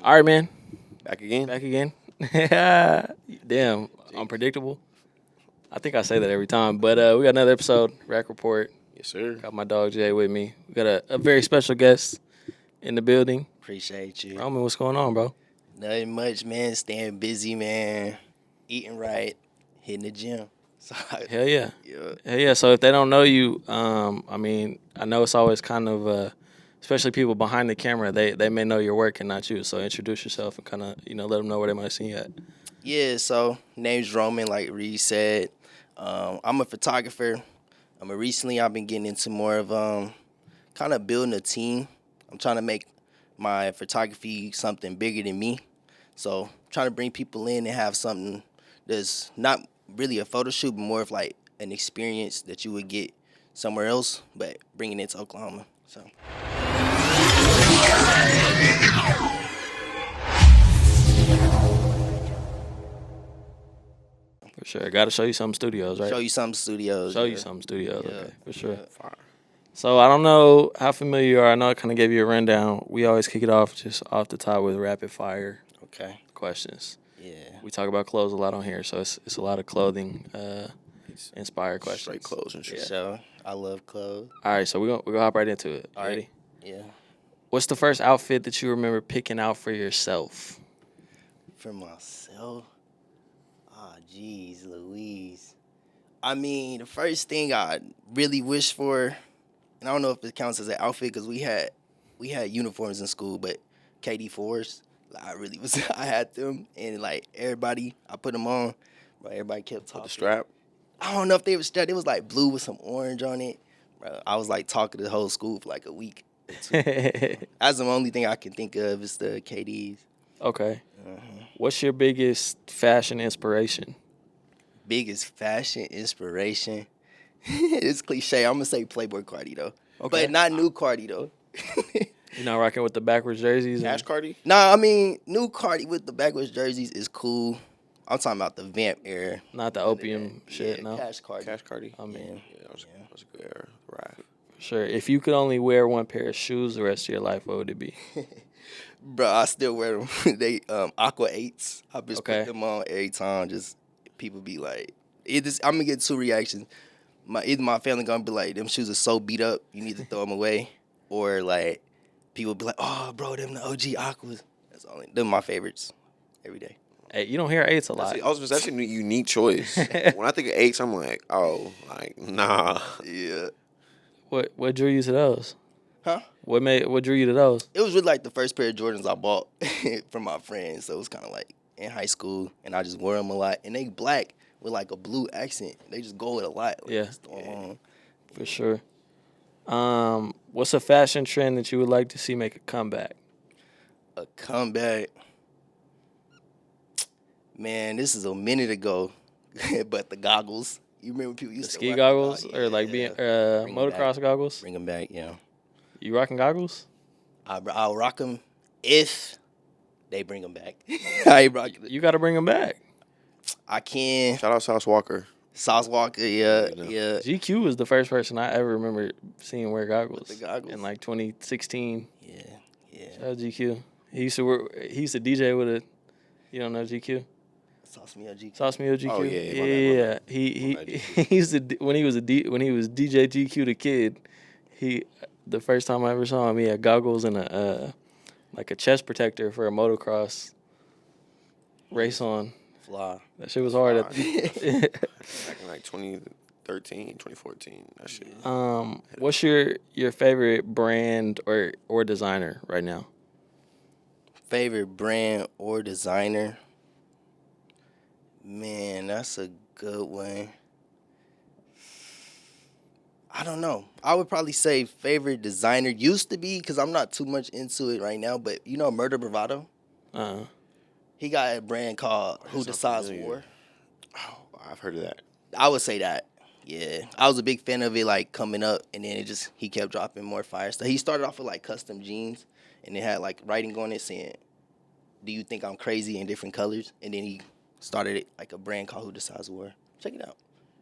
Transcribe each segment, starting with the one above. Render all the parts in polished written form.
All right, man. Back again? Back again. Damn, unpredictable. I think I say that every time. But we got another episode, Rack Report. Yes, sir. Got my dog Jay with me. We got a very special guest in the building. Appreciate you. Roman, what's going on, bro? Nothing much, man. Staying busy, man. Eating right. Hitting the gym. So, Hell yeah. yeah. Hell yeah. So if they don't know you, I mean, I know it's always kind of, especially people behind the camera, they may know your work and not you. So introduce yourself and kind of, let them know where they might see you at. Yeah, so name's Roman, like Reed said. I'm a photographer. Recently I've been getting into more of kind of building a team. I'm trying to make my photography something bigger than me. So trying to bring people in and have something that's not really a photo shoot, but more of like an experience that you would get somewhere else, but bringing it to Oklahoma. So. For sure. Got to show you some studios, right? Show you some studios. Show you some studios. Yeah. Okay, for sure. Yeah. So I don't know how familiar you are. I know I kind of gave you a rundown. We always kick it off just off the top with rapid fire Okay. questions. Yeah. We talk about clothes a lot on here, so it's a lot of clothing inspired questions. Straight clothes and shit. So I love clothes. All right, so we're gonna hop right into it. All right. Ready? Yeah. What's the first outfit that you remember picking out for yourself? For myself? Jeez Louise. I mean, the first thing I really wish for, and I don't know if it counts as an outfit because we had uniforms in school, but KD4s, I had them, and like everybody, I put them on, but everybody kept talking. The strap? I don't know if they were strapped. It was like blue with some orange on it. Bro, I was like talking to the whole school for like a week. That's the only thing I can think of is the KDs. Okay. What's your biggest fashion inspiration? Biggest fashion inspiration? It's cliche. I'm going to say Playboy Cardi, though. Okay. But not new Cardi, though. You're not rocking with the backwards jerseys? Cash Cardi? Nah, I mean, new Cardi with the backwards jerseys is cool. I'm talking about the Vamp era. Not the opium shit, Yeah, no? Cash Cardi. Cash Cardi? I mean, Yeah, that was a good era. Right. sure. If you could only wear one pair of shoes the rest of your life, what would it be? Bro, I still wear them. They Aqua 8s. I just Okay. put them on every time. Just people be like, I'm gonna get two reactions. Either my family gonna be like, them shoes are so beat up, you need to throw them away, or like people be like, oh, bro, them the OG Aquas. Them my favorites every day. Hey, you don't hear eights a lot. That's a unique choice. When I think of eights, I'm like, nah. Yeah. What drew you to those? Huh? What drew you to those? It was really like the first pair of Jordans I bought from my friends. So it was kind of like in high school, and I just wore them a lot. And they black with like a blue accent. They just go with a lot. Like, Yeah. just throw 'em on. For sure. What's a fashion trend that you would like to see make a comeback? A comeback. Man, this is a minute ago, but the goggles. You remember people used to Ski wear goggles the or like being Bring 'em motocross back. goggles? Bring them back, yeah. You rocking goggles? I'll rock them if they bring them back. I ain't rocking it. You got to bring them back. I can. Shout out Sauce Walker. Sauce Walker, yeah. GQ was the first person I ever remember seeing wear goggles. The goggles. In like 2016. Yeah. Shout out GQ. He used to DJ with a. You don't know GQ? Sauce me up, GQ. Sauce Me GQ. Oh, yeah, my yeah. bad. He used to when he was DJ GQ the kid. The first time I ever saw him, he had goggles and a like a chest protector for a motocross race on. Fly. That shit was hard. Back in like 2013, 2014. That shit. What's your favorite brand or designer right now? Favorite brand or designer? Man, that's a good one. I don't know. I would probably say favorite designer used to be, because I'm not too much into it right now, but you know Murder Bravado? He got a brand called Who sounds Decides familiar. War. Oh, I've heard of that. I would say that. Yeah. I was a big fan of it like coming up, and then he kept dropping more fire stuff. He started off with like custom jeans, and it had like writing on it saying, do you think I'm crazy, in different colors? And then he started it like a brand called Who Decides War. Check it out.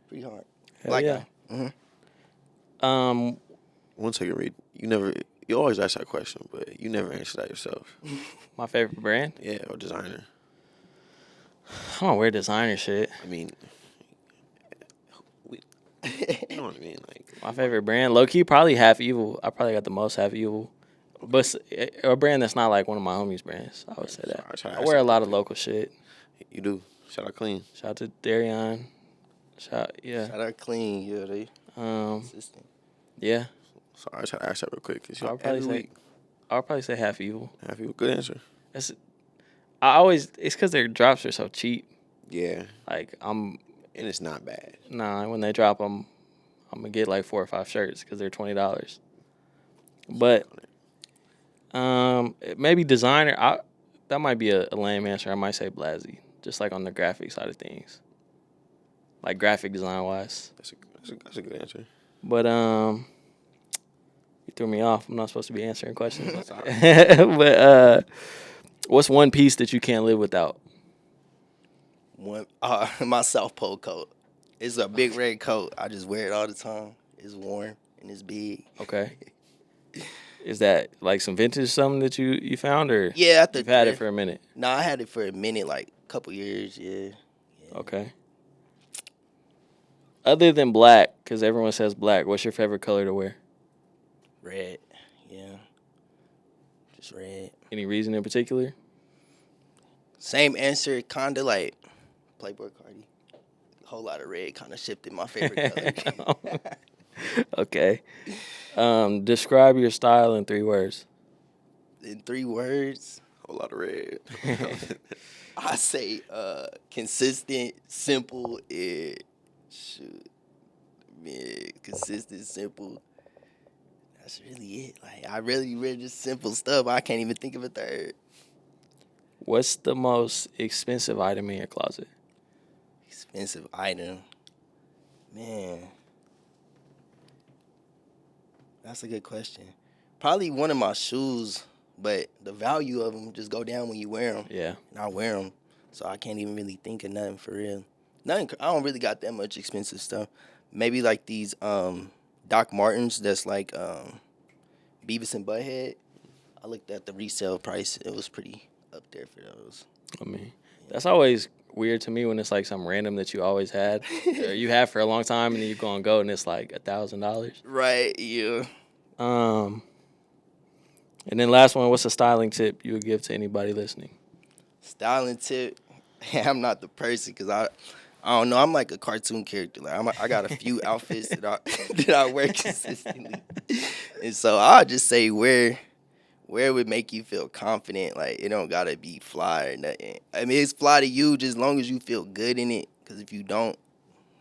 Pretty hard. Hell Black yeah. guy. Mm-hmm. 1 second, Reed. You never You always ask that question, but you never answer that yourself. My favorite brand? Yeah, or designer. I don't wear designer shit. I mean, you know what I mean? Like, My favorite brand, low key, probably Half Evil. I probably got the most Half Evil. But a brand that's not like one of my homies' brands. I would say that. I wear a lot of local shit. You do. Shout out Clean. Shout out to Darion. Yeah. Shout out Clean. Yeah, they consistent. Yeah. Sorry, I try to ask that real quick. Cause I'll probably say Half Evil. Half Evil. Good answer. It's because their drops are so cheap. Yeah. Like And it's not bad. Nah, when they drop them, I'm gonna get like 4 or 5 shirts because they're $20. But maybe designer. That might be a lame answer. I might say Blasi, just like on the graphic side of things, like graphic design wise. That's a good answer. But you threw me off. I'm not supposed to be answering questions. But what's one piece that you can't live without? My South Pole coat. It's a big red coat. I just wear it all the time. It's warm and it's big. Okay. Is that like some vintage something that you found, or Yeah, you've had it for a minute? No, I had it for a minute, like a couple years. Yeah. Okay. Other than black, because everyone says black, what's your favorite color to wear? Red. Yeah. Just red. Any reason in particular? Same answer, kinda like Playboy Cardi. A whole lot of red kind of shifted my favorite color. Okay. Describe your style in 3 words. In 3 words, A whole lot of red. I say consistent, simple, and consistent, simple. That's really it. Like I really wear just simple stuff. I can't even think of a third. What's the most expensive item in your closet? Expensive item. Man. That's a good question. Probably one of my shoes, but the value of them just go down when you wear them. Yeah. And I wear them, so I can't even really think of nothing for real. Nothing. I don't really got that much expensive stuff. Maybe like these Doc Martens that's like Beavis and Butthead. I looked at the resale price. It was pretty up there for those. I mean, that's always weird to me when it's like something random that you always had, or you have for a long time, and then you go and go, and it's like $1,000. Right. Yeah. And then last one, what's a styling tip you would give to anybody listening? Styling tip. I'm not the person because I don't know. I'm like a cartoon character. Like I got a few outfits that I wear consistently, and so I'll just say where would make you feel confident. Like it don't gotta be fly or nothing. I mean, it's fly to you just as long as you feel good in it. Because if you don't,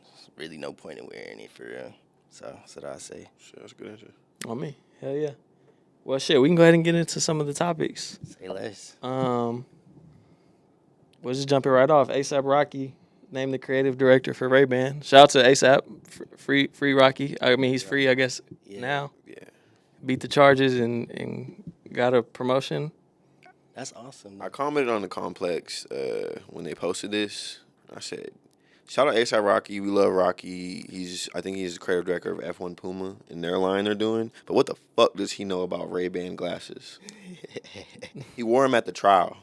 there's really no point in wearing it for real. So that's what I say. Shit, that's a good answer. On me, hell yeah. Well, shit, we can go ahead and get into some of the topics. Say less. We'll just jump it right off. ASAP Rocky named the creative director for Ray-Ban. Shout out to ASAP, free Rocky. I mean, he's free, I guess, now. Yeah. Beat the charges and got a promotion. That's awesome. I commented on the complex when they posted this. I said, shout out A$AP Rocky. We love Rocky. I think he's the creative director of F1 Puma in their line they're doing. But what the fuck does he know about Ray-Ban glasses? He wore them at the trial.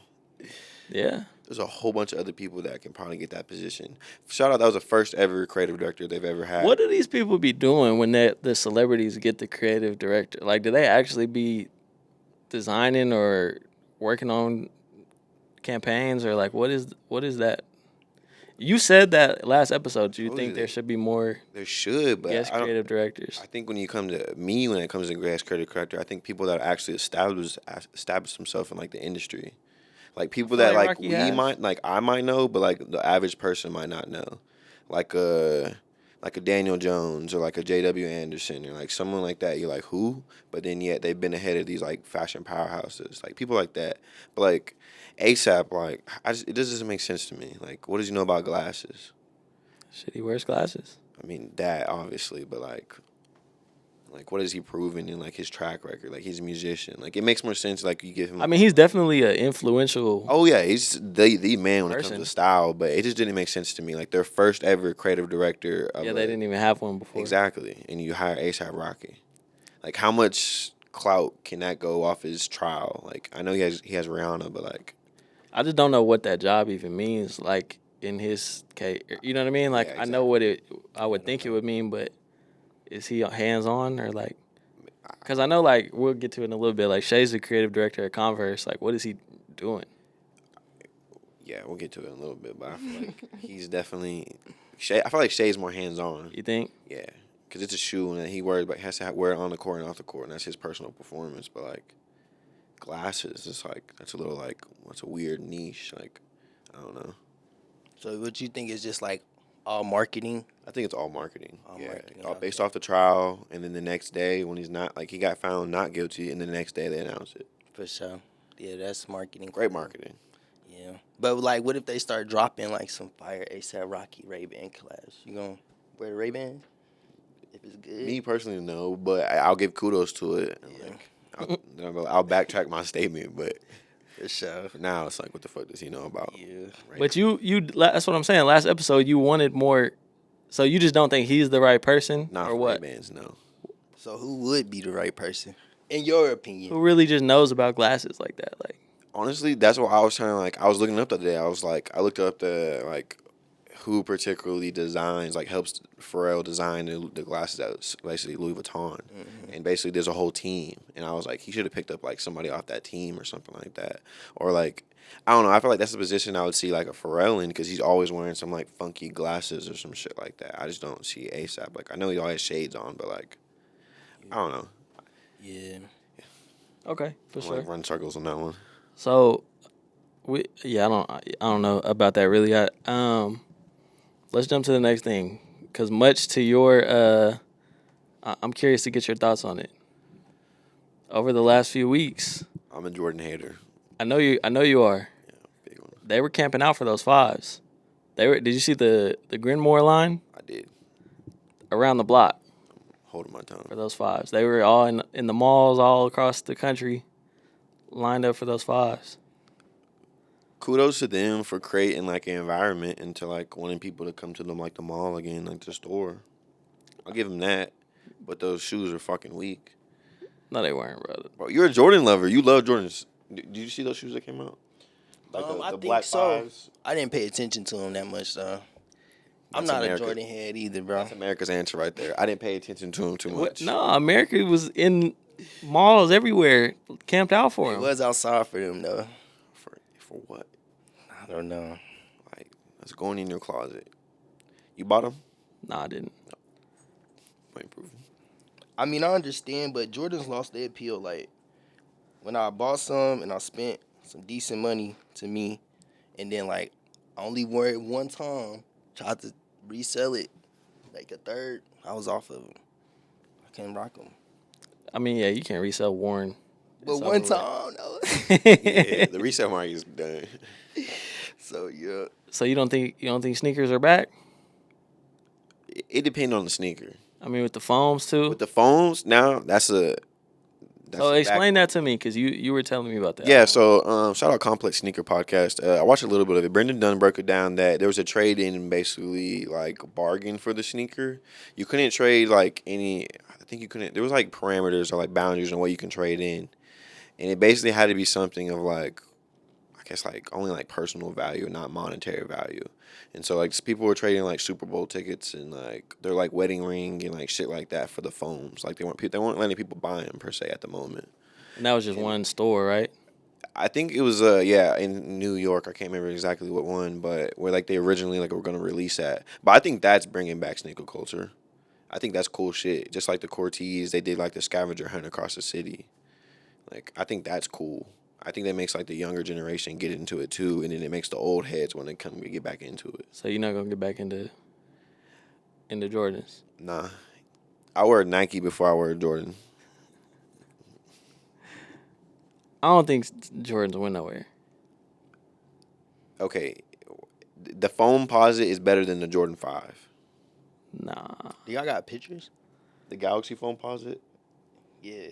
Yeah. There's a whole bunch of other people that can probably get that position. Shout out, that was the first ever creative director they've ever had. What do these people be doing when the celebrities get the creative director? Like, do they actually be designing or working on campaigns, or like what is that? You said that last episode. Do you think there should be more? There should, but guest creative directors. I think when it comes to guest creative director, I think people that actually establish themselves in like the industry, like people that like I might know, but like the average person might not know, like a Daniel Jones or like a J.W. Anderson or like someone like that. You're like, who? But then yet they've been ahead of these like fashion powerhouses, like people like that. But like ASAP, like it just doesn't make sense to me. Like, what does he know about glasses? Shit, he wears glasses. I mean, that obviously, but like what is he proving in like his track record? Like he's a musician. Like it makes more sense. Like you give him. I mean, he's definitely an influential. Oh yeah, he's the man when it person. comes to style. But it just didn't make sense to me. Like their first ever creative director. They didn't even have one before. Exactly, and you hire A$AP Rocky. Like how much clout can that go off his trial? Like, I know he has Rihanna, but like, I just don't know what that job even means. Like in his case, you know what I mean? Like Yeah, I know what I I would don't think it know. would mean, but is he hands on or like? Because I know like we'll get to it in a little bit. Like Shay's the creative director at Converse. Like what is he doing? yeah, we'll get to it in a little bit, but I feel like he's definitely Shay. I feel like Shay's more hands on. You think? Yeah, because it's a shoe and he wears, but has to wear it on the court and off the court, and that's his personal performance. But like glasses, it's like that's a little like what's a weird niche. Like I don't know. So what you think is just like all marketing? I think it's all marketing. All yeah, marketing, all based okay. off the trial, and then the next day when he's not like he got found not guilty, and then the next day they announced it. For sure. Yeah, that's marketing. Great marketing. Yeah. But like what if they start dropping like some fire ASAP Rocky Ray-Ban collabs? You gonna wear the Ray-Ban? If it's good? Me personally, no, but I'll give kudos to it. Yeah. Like, I'll backtrack my statement, but For sure. for now, it's like, what the fuck does he know about? Yeah. But you that's what I'm saying. Last episode you wanted more, so you just don't think he's the right person Not or for what? Ray-Bans, no. So who would be the right person? In your opinion. Who really just knows about glasses like that? Like Honestly, that's what I was trying to like. I was looking up the other day. I looked up the like who particularly designs like helps Pharrell design the glasses that's basically Louis Vuitton, and basically there's a whole team. And I was like, he should have picked up like somebody off that team or something like that, or like I don't know. I feel like that's the position I would see like a Pharrell in because he's always wearing some like funky glasses or some shit like that. I just don't see ASAP. Like I know he always has shades on, but like I don't know. Yeah. okay, for I'm sure. like run circles on that one. So I don't know about that really. Let's jump to the next thing because much to your I'm curious to get your thoughts on it. Over the last few weeks, I'm a Jordan hater. I know you are. Big one. They were camping out for those fives. Did you see the Grinmore line I did. around the block Holding my tongue. for those fives? They were all in the malls all across the country, lined up for those fives. Kudos to them for creating like an environment and to like wanting people to come to them like the mall again, like the store. I'll give them that, but those shoes are fucking weak. No, they weren't, brother. Bro, you're a Jordan lover. You love Jordans. Did you see those shoes that came out? Like I the think black so. fives. I didn't pay attention to them that much though. I'm That's not America. a Jordan head either, bro. That's America's answer right there. I didn't pay attention to them too What? much. No, America was in malls everywhere, camped out for It them. was outside for them though. For what? I don't know. Like, that's going in your closet. You bought them? Nah, I didn't. Point proven. I mean, I understand, but Jordan's lost their appeal. Like, when I bought some and I spent some decent money to me, and then, like, I only wore it one time, tried to resell it, like a third, I was off of them. I couldn't rock them. I mean, yeah, you can't resell Warren. But It's one over time, no. Yeah, the resale market is done. So, yeah. So you don't think sneakers are back? It depends on the sneaker. I mean, with the foams too. With the phones, now that's a. So explain that to me, because you were telling me about that. Yeah, so shout out Complex Sneaker Podcast. I watched a little bit of it. Brendan Dunn broke it down that there was a trade in basically like bargain for the sneaker. You couldn't trade like any. I think you couldn't. There was like parameters or like boundaries on what you can trade in, and it basically had to be something of like, I guess like only like personal value, not monetary value. And so like people were trading like Super Bowl tickets and like their like wedding ring and like shit like that for the foams. Like they weren't letting people buy them per se at the moment. And that was just one store, right? I think it was in New York. I can't remember exactly what one, but where like they originally like were gonna release that. But I think that's bringing back sneaker culture. I think that's cool shit. Just like the Cortez, they did like the scavenger hunt across the city. Like I think that's cool. I think that makes like the younger generation get into it too, and then it makes the old heads when they come to get back into it. So you're not gonna get back into Jordans. Nah, I wear Nike before I wear Jordan. I don't think Jordans went nowhere. Okay, the foam posit is better than the Jordan 5. Nah. Do y'all got pictures? The Galaxy foam posit. Yeah.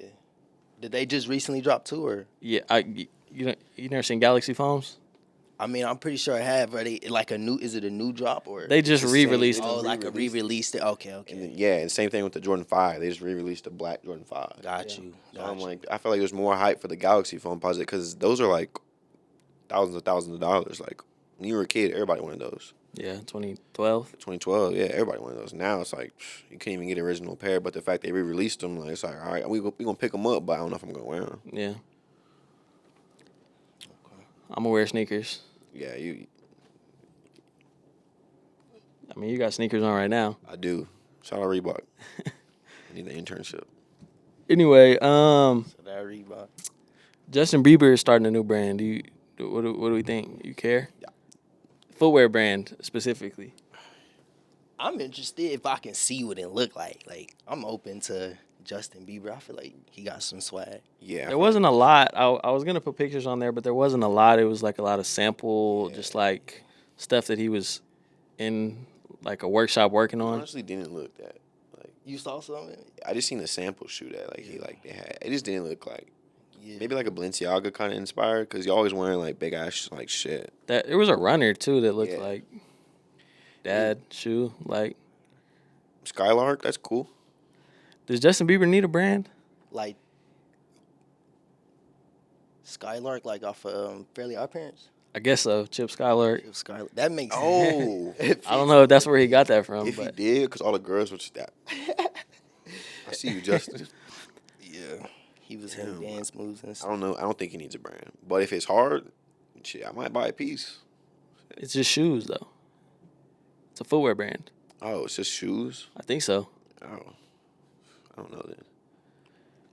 Did they just recently drop two or? Yeah, you never seen Galaxy foams? I mean, I'm pretty sure I have. Are they like a new? Is it a new drop or? They just It's the re-released same- them. Oh, like a re-released it. Okay. And yeah, and same thing with the Jordan 5. They just re-released the black Jordan 5. Got you. So I'm like, I feel like there's more hype for the Galaxy phone positive because those are like thousands of dollars. Like when you were a kid, everybody wanted those. Yeah, 2012. 2012, yeah, everybody wanted those. Now it's like you can't even get an original pair. But the fact they re-released them, like it's like, all right, we gonna pick them up, but I don't know if I'm gonna wear them. Yeah. I'm gonna wear sneakers. Yeah, I mean, you got sneakers on right now. I do. Shout out Reebok. I need an internship. Anyway, So that Reebok. Justin Bieber is starting a new brand. What do we think? You care? Yeah. Footwear brand specifically. I'm interested if I can see what it look like. Like I'm open to Justin Bieber. I feel like he got some swag. Yeah, There wasn't a lot. I was gonna put pictures on there, but there wasn't a lot. It was like a lot of sample, just like stuff that he was in like a workshop working on. honestly didn't look that. Like You saw something? I just seen the sample shoot that they had. It just didn't look like Yeah. maybe like a Balenciaga kind of inspired because you always wearing like big ass like shit. That there was a runner too that looked Yeah. like dad shoe. Like, Skylark, that's cool. does Justin Bieber need a brand? Like Skylark, like off of Fairly Odd Parents. I guess so. Chip Skylark. If Skylark, that makes Oh, I don't know if that's where he got that from, if he but did, because all the girls would that. I see you, Justin. Yeah, he was hitting Damn. dance moves and I stuff. don't know. I don't think he needs a brand, but if it's hard, shit, I might buy a piece. it's just shoes though. It's a footwear brand. Oh, it's just shoes. I think so. Oh, I don't know then.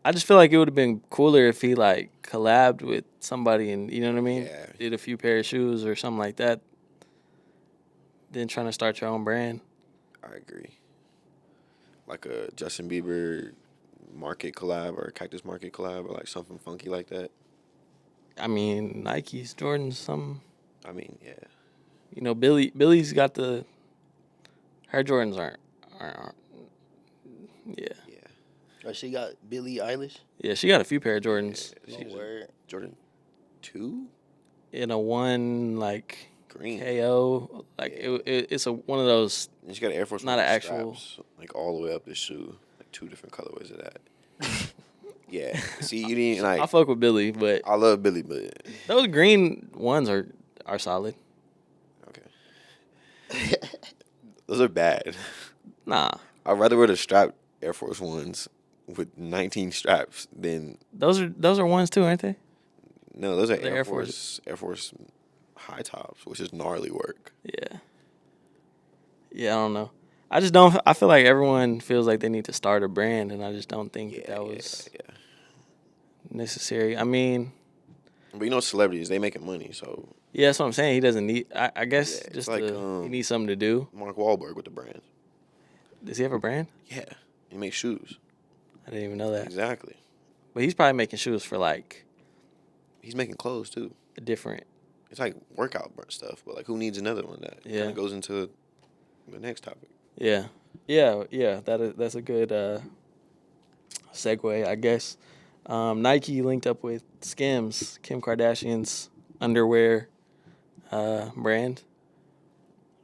I just feel like it would have been cooler if he like collabed with somebody and you know what I mean? Yeah. Did a few pair of shoes or something like that. Then trying to start your own brand. I agree. Like a Justin Bieber market collab or a Cactus Market collab or like something funky like that. I mean, Nikes, Jordans, something. I mean, yeah. You know, Billy's got the her Jordans aren't yeah. Oh, she got Billie Eilish. Yeah, she got a few pair of Jordans Oh, word. Jordan 2? in a one like Green. KO. Like it's one of those. And she got an Air Force Not One an actual- straps, like all the way up the shoe. Like 2 different colorways of that. Yeah. See, you didn't like. I fuck with Billy, but I love Billy, but those green ones are solid. okay. Those are bad. Nah, I'd rather wear the strap Air Force Ones with 19 straps than those are ones too, aren't they? no. Those are The Air Force high tops, which is gnarly work. Yeah. Yeah, I don't know. I just don't. I feel like everyone feels like they need to start a brand, and I just don't think that was yeah. necessary. I mean, But you know, celebrities they making money, so yeah, that's what I'm saying. He doesn't need. I guess Yeah, it's just like, he needs something to do. Mark Wahlberg with the brand. Does he have a brand? Yeah, he makes shoes. I didn't even know that. Exactly. But he's probably making shoes for like He's making clothes too. a different. It's like workout stuff, but like who needs another one? That Yeah. kind of goes into the next topic. Yeah. That's a good segue, I guess. Nike linked up with Skims, Kim Kardashian's underwear brand,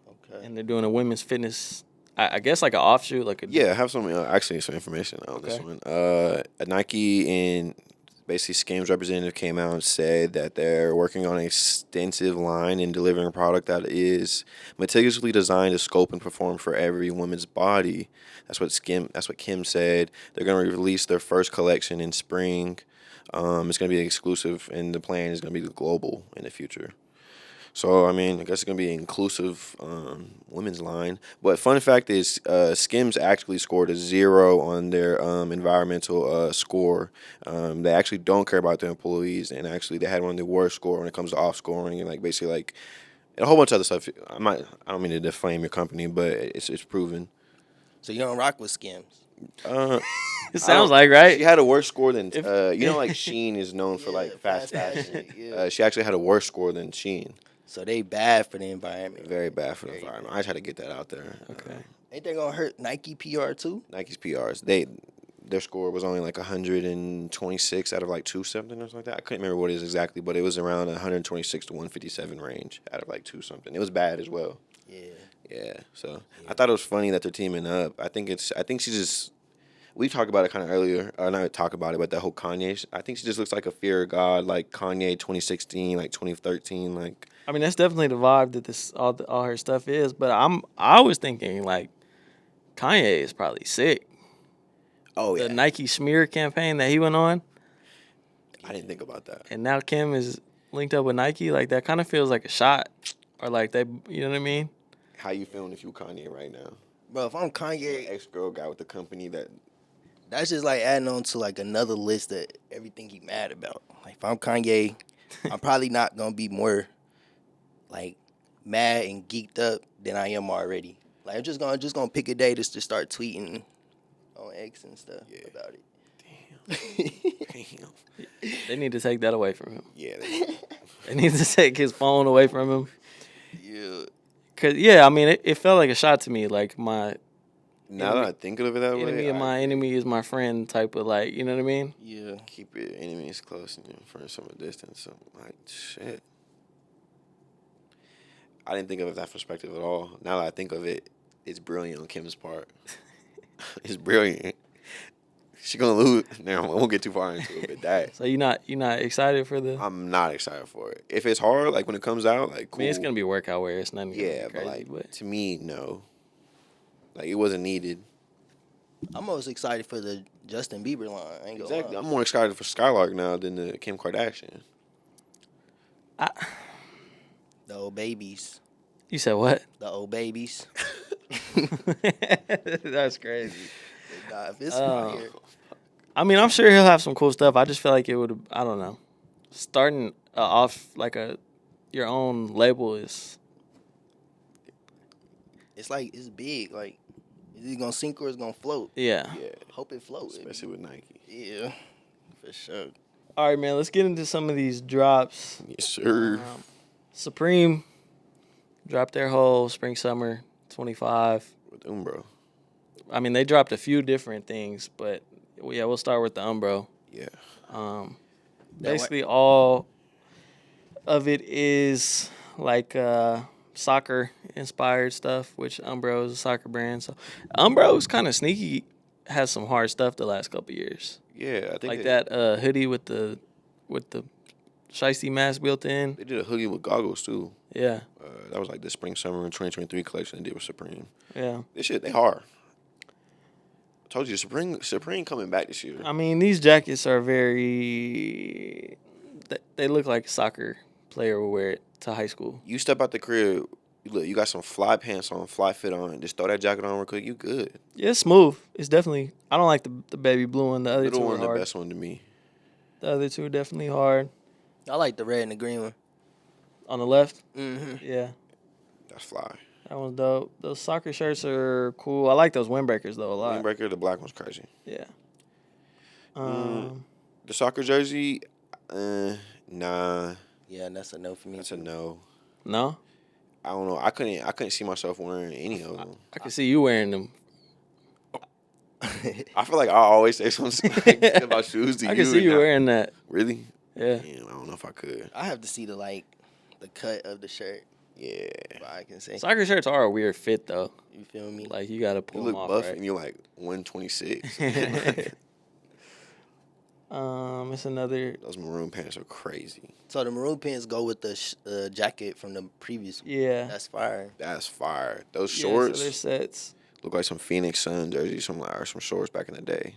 Okay. and they're doing a women's fitness. I guess like an offshoot, like a Yeah, I have some actually some information on this Okay. one. A Nike and basically Skims representative came out and said that they're working on an extensive line and delivering a product that is meticulously designed to scope and perform for every woman's body. That's what Kim said. They're going to release their first collection in spring. It's going to be exclusive, and the plan is going to be global in the future. So, I mean, I guess it's going to be an inclusive women's line. But fun fact is Skims actually scored a 0 on their environmental score. They actually don't care about their employees, and actually they had one of the worst score when it comes to off-scoring and, like, basically, like, a whole bunch of other stuff. I don't mean to defame your company, but it's proven. So you don't rock with Skims. It sounds like right. She had a worse score than, If- like, Shein is known for, like, fast fashion. Yeah. She actually had a worse score than Shein. So they bad for the environment. Very bad for the Very environment. I try to get that out there. Okay. Ain't they gonna hurt Nike PR too? Nike's PRs. They their score was only like 126 out of like 2 something or something like that. I couldn't remember what it is exactly, but it was around 126 to 157 range out of like 2 something. It was bad as well. Yeah. So I thought it was funny that they're teaming up. I think she just. We talked about it kind of earlier. Not talk about it, but that whole Kanye. I think she just looks like a fear of God, like Kanye 2016, like 2013, like. I mean, that's definitely the vibe that this all her stuff is. But I was thinking like Kanye is probably sick. Oh yeah. The Nike smear campaign that he went on. I didn't think about that. And now Kim is linked up with Nike. Like that kind of feels like a shot, or like they. You know what I mean? How you feeling if you Kanye right now? Bro, if I'm Kanye, Ex-girl got with the company that. That's just like adding on to like another list of everything he mad about. Like if I'm Kanye, I'm probably not gonna be more like mad and geeked up than I am already. Like I'm just gonna pick a day just to start tweeting on X and stuff about it. Damn. They need to take that away from him. Yeah. They need to take his phone away from him. Yeah. Cause I mean, it felt like a shot to me. Like my Now that I think of it that way, enemy of my enemy is my friend type of like, you know what I mean? Yeah. Keep your enemies close and your friends from a distance. So like shit. I didn't think of it that perspective at all. Now that I think of it, it's brilliant on Kim's part. It's brilliant. She gonna lose. Now I won't get too far into it, but that. So you not excited for the? I'm not excited for it. If it's hard, like when it comes out, like cool. I mean, it's gonna be workout wear. It's nothing. Yeah, crazy, but like to me, no. Like it wasn't needed. I'm most excited for the Justin Bieber line. I ain't gonna Exactly. lie. I'm more excited for Skylark now than the Kim Kardashian. The old babies. You said what? The old babies. That's crazy. Nah, if it's fire. I mean, I'm sure he'll have some cool stuff. I just feel like it would. I don't know. Starting off like your own label is. It's like it's big. Like is it gonna sink or it's gonna float? Yeah. Yeah. Hope it floats. Especially with Nike. Yeah, for sure. All right, man. Let's get into some of these drops. Yes, sir. Supreme dropped their whole spring summer 25. With Umbro. I mean, they dropped a few different things, but yeah, we'll start with the Umbro. Yeah. Basically, all of it is like soccer inspired stuff, which Umbro is a soccer brand. So Umbro is kind of sneaky, has some hard stuff the last couple years. Yeah, I think Like that hoodie with the shiesty mask built in. They did a hoodie with goggles too. Yeah. That was like the spring summer 2023 collection they did with Supreme. Yeah. This shit, they hard. I told you, Supreme coming back this year. I mean, these jackets are very. They look like a soccer player would wear it to high school. You step out the crib, look, you got some fly pants on, fly fit on, just throw that jacket on real quick, you good. Yeah, it's smooth. It's definitely. I don't like the baby blue one. The other Middle two are one, the hard. best one to me. The other two are definitely hard. I like the red and the green one. On the left, Mm-hmm. yeah, That's fly. that one's dope. Those soccer shirts are cool. I like those windbreakers though a lot. Windbreaker, the black one's crazy. Yeah. The soccer jersey, nah, Yeah, that's a no for me. that's a no. No, I don't know. I couldn't see myself wearing any of them. I can see you wearing them. I feel like I always say something like about shoes to you. I can see and you not- wearing that. Really? Yeah. Damn, I don't know if I could. I have to see the cut of the shirt. Yeah. But I can say. Soccer shirts are a weird fit though. You feel me? Like you gotta You pull look them off buff right. and you're like 126. It's another. Those maroon pants are crazy. So the maroon pants go with the jacket from the previous one. Yeah. That's fire. That's fire. Those Yeah, shorts so they're sets. look like some Phoenix Sun jerseys, or some shorts back in the day.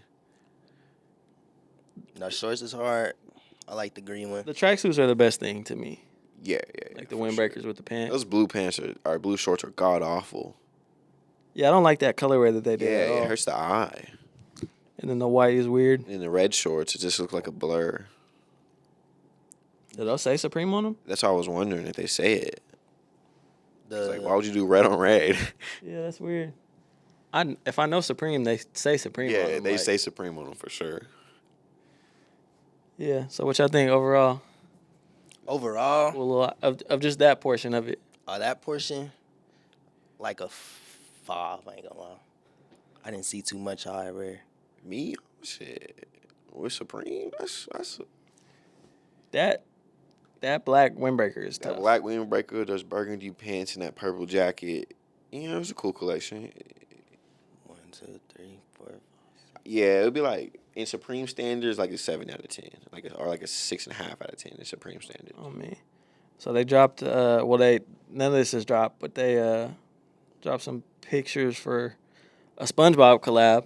No, shorts is hard. I like the green one. The tracksuits are the best thing to me. Yeah. Like the for windbreakers sure. with the pants. Those blue pants are blue shorts are god awful. Yeah, I don't like that colorway that they did. Yeah, at all. it hurts the eye. And then the white is weird. In the red shorts, it just looks like a blur. Did those say Supreme on them? That's why I was wondering if they say it. It's like, The why would you do red on red? Yeah, that's weird. If I know Supreme, they say Supreme on Yeah, them. they like- say Supreme on them for sure. Yeah, so what y'all think overall? overall, Well, of just that portion of it. that portion, like a 5. I ain't gonna lie. I didn't see too much, however. Me, Shit. With Supreme, that's that black windbreaker is that tough. black windbreaker, those burgundy pants, and that purple jacket. You know, it was a cool collection. 1, 2, 3, 4. Yeah, it would be like in Supreme standards, like a 7 out of 10, or like a 6.5 out of 10 in Supreme standards. Oh man. So they dropped. None of this is dropped, but they dropped some pictures for a SpongeBob collab.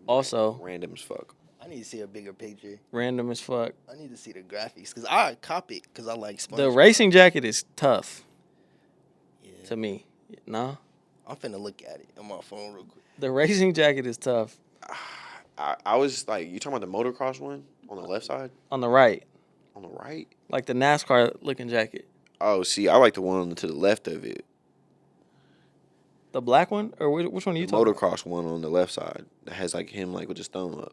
Also, Random as fuck. I need to see a bigger picture. random as fuck. I need to see the graphics because I cop it because I like SpongeBob. The racing jacket is tough Yeah. to me. No, I'm finna look at it on my phone real quick. the racing jacket is tough. I was like, you talking about the motocross one on the left side? On the right, On the right? like the NASCAR looking jacket. Oh, see, I like the one to the left of it. The black one, or which one are you The talking motocross one on the left side that has like him like with his thumb up.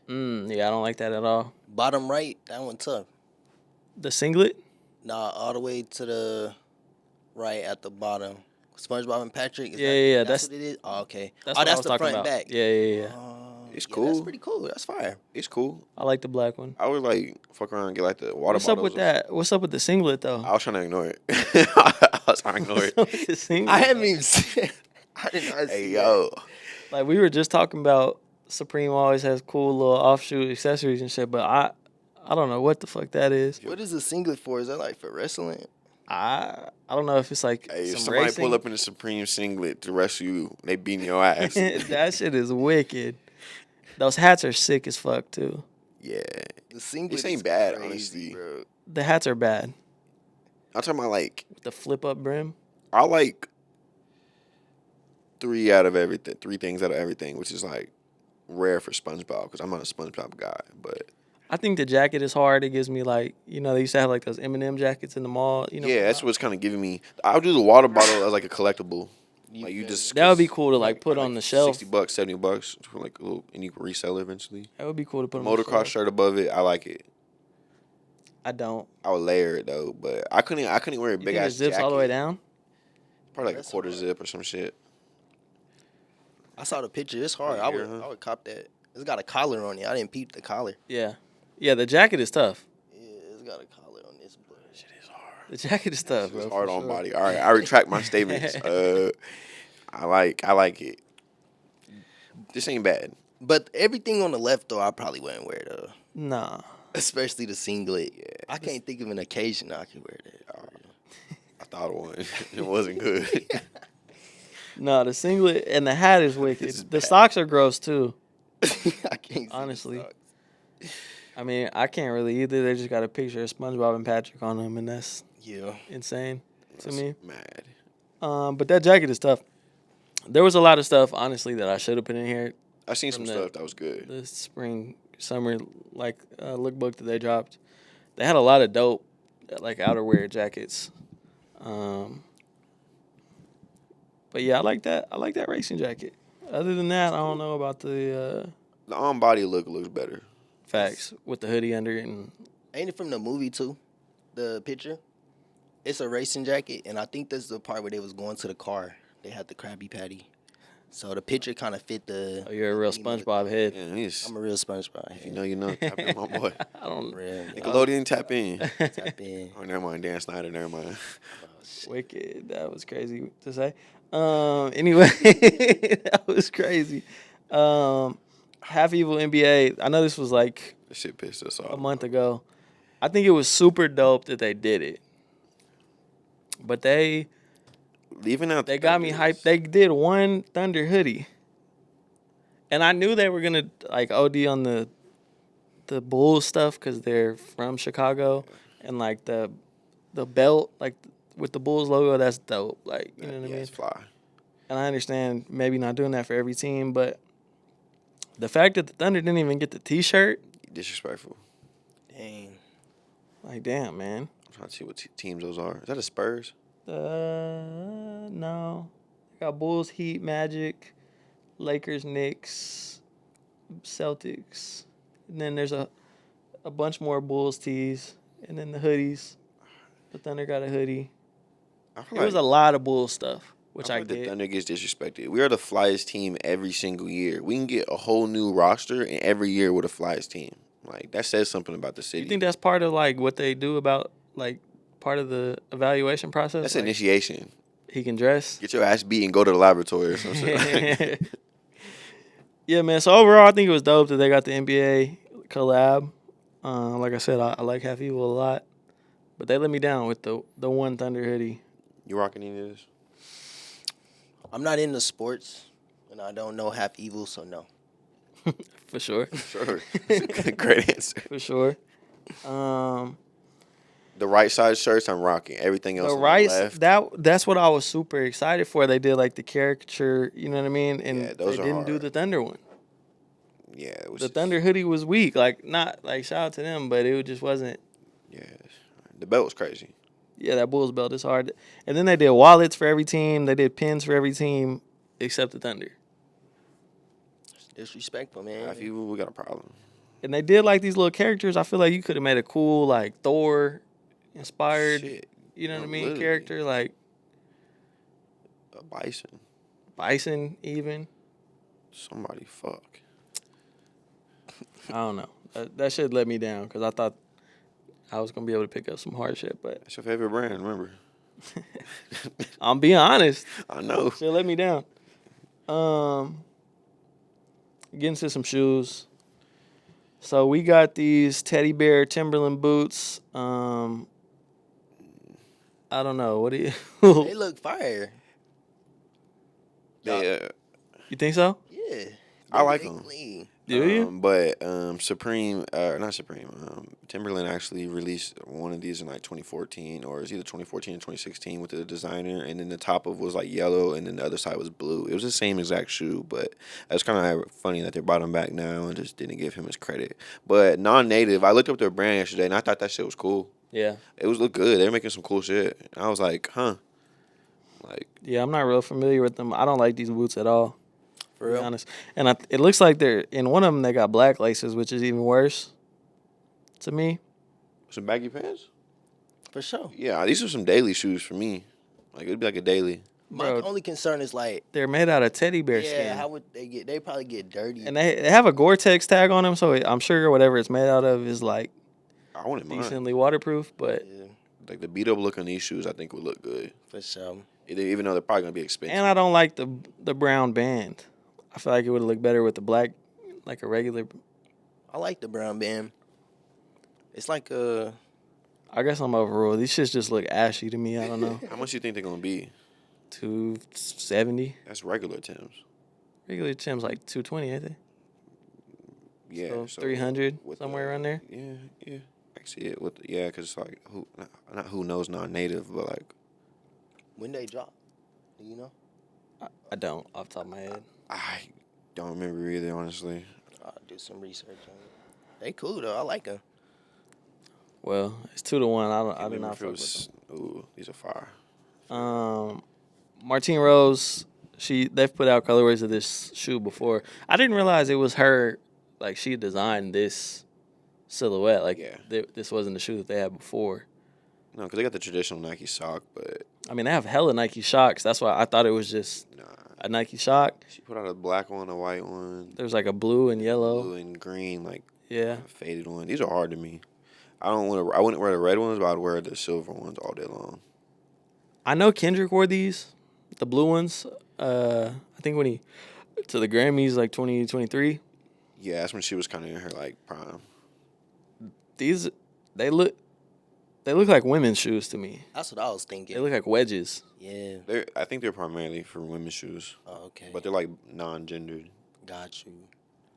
about? Yeah, I don't like that at all. Bottom right, that one tough. The singlet? Nah, all the way to the right at the bottom. SpongeBob and Patrick. Yeah, That's what it is. Oh, okay. That's Oh, what I that's was the talking front about. and back. Yeah. It's Yeah, cool. That's pretty cool. That's fire. It's cool. I like the black one. I would like fuck around and get like the water What's up bottles. with that? What's up with the singlet though? I was trying to ignore it. I was trying to ignore What's it. up with the singlet? I haven't even seen. I did not see. Hey yo, Like we were just talking about, Supreme always has cool little offshoot accessories and shit, but I don't know what the fuck that is. What is the singlet for? Is that like for wrestling? I don't know if it's like hey, if some somebody racing. pull up in a Supreme singlet to wrestle you, they beating your ass. That shit is wicked. Those hats are sick as fuck too. Yeah, The singlet. this ain't is bad, crazy, honestly. bro. The hats are bad. I'm talking about like With the flip up brim. I like 3 things out of everything, which is like rare for SpongeBob because I'm not a SpongeBob guy, but. I think the jacket is hard. It gives me like, they used to have like those M&M jackets in the mall. Yeah, that's what's kind of giving me. I'll do the water bottle as like a collectible. Like you just That would be cool to like put on the shelf. $60, $70 for like a little, and you can resell it eventually. That would be cool to put on the Motocross shelf. shirt above it, I like it. I don't. I would layer it though, but I couldn't wear a You big think it ass zips jacket. all the way down? Probably like That's a quarter hard. zip or some shit. I saw the picture. It's hard. Oh, I yeah, huh? would cop that. It's got a collar on it. I didn't peep the collar. Yeah. Yeah, the jacket is tough. Yeah, it's got a collar on this, but Shit is hard. The jacket is tough, bro. It's hard for on sure. body. All right, I retract my statements. I like it. This ain't bad. But everything on the left though, I probably wouldn't wear though. Nah. Especially the singlet. Yeah. I can't think of an occasion I could wear that. I thought of one. It wasn't good. No, the singlet and the hat is wicked. This is The bad. socks are gross too. I can't see the Honestly. socks. I mean, I can't really either. They just got a picture of SpongeBob and Patrick on them, and that's Yeah. insane to That's me. mad. But that jacket is tough. There was a lot of stuff, honestly, that I should have put in here. I seen some From stuff that was good. The spring, summer, lookbook that they dropped. They had a lot of dope, like outerwear jackets. But yeah, I like that. I like that racing jacket. Other than that, I don't know about the The on body look looks better. facts with the hoodie under it. And Ain't it from the movie too? The picture? It's a racing jacket, and I think that's the part where they was going to the car. They had the Krabby Patty. So the picture kind of fit the. oh, you're a real SpongeBob head. Yeah, he's, I'm a real SpongeBob. if you know, you know. Tap in, my boy. I don't. Real. Nickelodeon, tap in. Tap in. Oh, never mind. Dan Snyder, never mind. Oh, shit. Wicked. That was crazy to say. Anyway, that was crazy. Half Evil NBA. I know this was like This shit pissed us a off. month ago. I think it was super dope that they did it. But they Leaving out. they the got me Thunders. hyped. They did one Thunder hoodie. And I knew they were gonna like OD on the Bulls stuff because they're from Chicago, and like the belt like with the Bulls logo, that's dope. Like you know what I Yeah, mean. it's fly. And I understand maybe not doing that for every team, but the fact that the Thunder didn't even get the T-shirt, Disrespectful. Dang. like damn man. I'm trying to see what teams those are. Is that the Spurs? No, I got Bulls, Heat, Magic, Lakers, Knicks, Celtics, and then there's a bunch more Bulls tees, and then the hoodies. The Thunder got a hoodie. I feel There was like a lot of Bulls stuff which I I feel like the get. Thunder gets disrespected. We are the flyest team every single year. We can get a whole new roster, and every year we're the flyest team. Like, that says something about the city. You think that's part of like what they do about like part of the evaluation process? That's like, initiation. He can dress. Get your ass beat and go to the laboratory or some shit. Yeah, man. So overall, I think it was dope that they got the NBA collab. Like I said, I like Half Evil a lot, but they let me down with the one Thunder hoodie. You rocking any of this? I'm not into sports, and I don't know Half Evil, so no. For sure. Sure. Great answer. For sure. The right side shirts I'm rocking. Everything else The on right, the left. that's what I was super excited for. They did like the caricature, you know what I mean? And Yeah, those they are didn't do hard. the Thunder one. Yeah, it was The just- Thunder hoodie was weak. Like, not like shout out to them, but it just wasn't. Yeah, the belt was crazy. Yeah, that Bulls belt is hard. And then they did wallets for every team. They did pins for every team except the Thunder. It's disrespectful, man. Half Evil, we got a problem. And they did like these little characters. I feel like you could have made a cool like Thor inspired, Shit, you know what I mean, literally. character like A bison. Bison even. Somebody fuck. I don't know. That shit let me down because I thought I was gonna be able to pick up some hard shit, but That's your favorite brand, remember? I'm being honest. I know. Shit let me down. Getting to some shoes. So we got these teddy bear Timberland boots. I don't know. What do you? They look fire. They, You think so? Yeah. I like They 'em. clean. Do you? But Supreme, not Supreme, Timberland actually released one of these in like 2014, or it's either 2014 or 2016 with the designer, and then the top of was like yellow, and then the other side was blue. It was the same exact shoe, but it's kind of funny that they brought him back now and just didn't give him his credit. But non-native, I looked up their brand yesterday, and I thought that shit was cool. Yeah. It was look good. They were making some cool shit. I was like, huh. Like, Yeah, I'm not real familiar with them. I don't like these boots at all. For To be real. honest. And it looks like they're in one of them. They got black laces, which is even worse to me. some baggy pants? For sure. Yeah, these are some daily shoes for me. Like, it'd be like a daily. My Bro. only concern is like, They're made out of teddy bear yeah, skin. how would they get? They probably get dirty. And they have a Gore-Tex tag on them, so I'm sure whatever it's made out of is like I wouldn't mind. decently waterproof. But Yeah, Like, the beat-up look on these shoes, I think, would look good. for sure. Even though they're probably going to be expensive. and I don't like the brown band. I feel like it would look better with the black, like a regular. I like the brown band. It's like I guess I'm overruled. These shits just look ashy to me. I don't know. How much you think they're going to be? 270. That's regular Timbs. Regular Tim's like 220, ain't they? Yeah. So 300, with somewhere the- around there. Yeah. I see it. Yeah, because it's like, not who knows non-native, but like, when they drop. Do you know? I don't, off the top of my head. I don't remember either, honestly. I'll do some research on it. They cool though. I like them. Well, it's 2-1. I do Remember not if fuck it with was, ooh, these are fire. them. Martine Rose, they've put out colorways of this shoe before. I didn't realize it was her. Like, she designed this silhouette. Like, Yeah. this wasn't the shoe that they had before. No, because they got the traditional Nike sock, but I mean, they have hella Nike Shocks. That's why I thought it was just nah. a Nike Shock. She put out a black one, a white one, There's like a blue and yellow. blue and green, like Yeah. a faded one. These are hard to me. I wouldn't wear the red ones, but I'd wear the silver ones all day long. I know Kendrick wore these, the blue ones. I think when he to the Grammys like 2023. Yeah, that's when she was kind of in her like prime. These they look like women's shoes to me. That's what I was thinking. They look like wedges. Yeah. I think they're primarily for women's shoes, Oh, okay. but they're like non-gendered. Got you.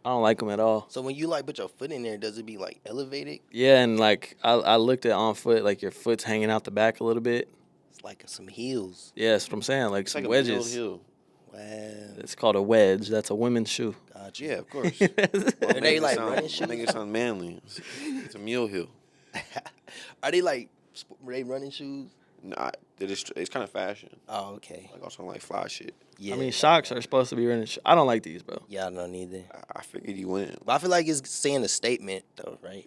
I don't like them at all. So when you like put your foot in there, does it be like elevated? Yeah, and like I looked at on foot, like your foot's hanging out the back a little bit. It's like some heels. Yeah, that's what I'm saying. Like It's some like wedges. a middle heel. Wow. It's called a wedge. That's a women's shoe. Got you. Yeah, of course. Are they like running I think it sounds manly. It's a mule heel. Are they like are they running shoes? Nah, it's kind of fashion. Oh, okay. Like also like fly shit. Yeah. I mean, Shocks are supposed to be running. I don't like these, bro. Yeah, I don't either. I figured you wouldn't. But I feel like it's saying a statement though, right?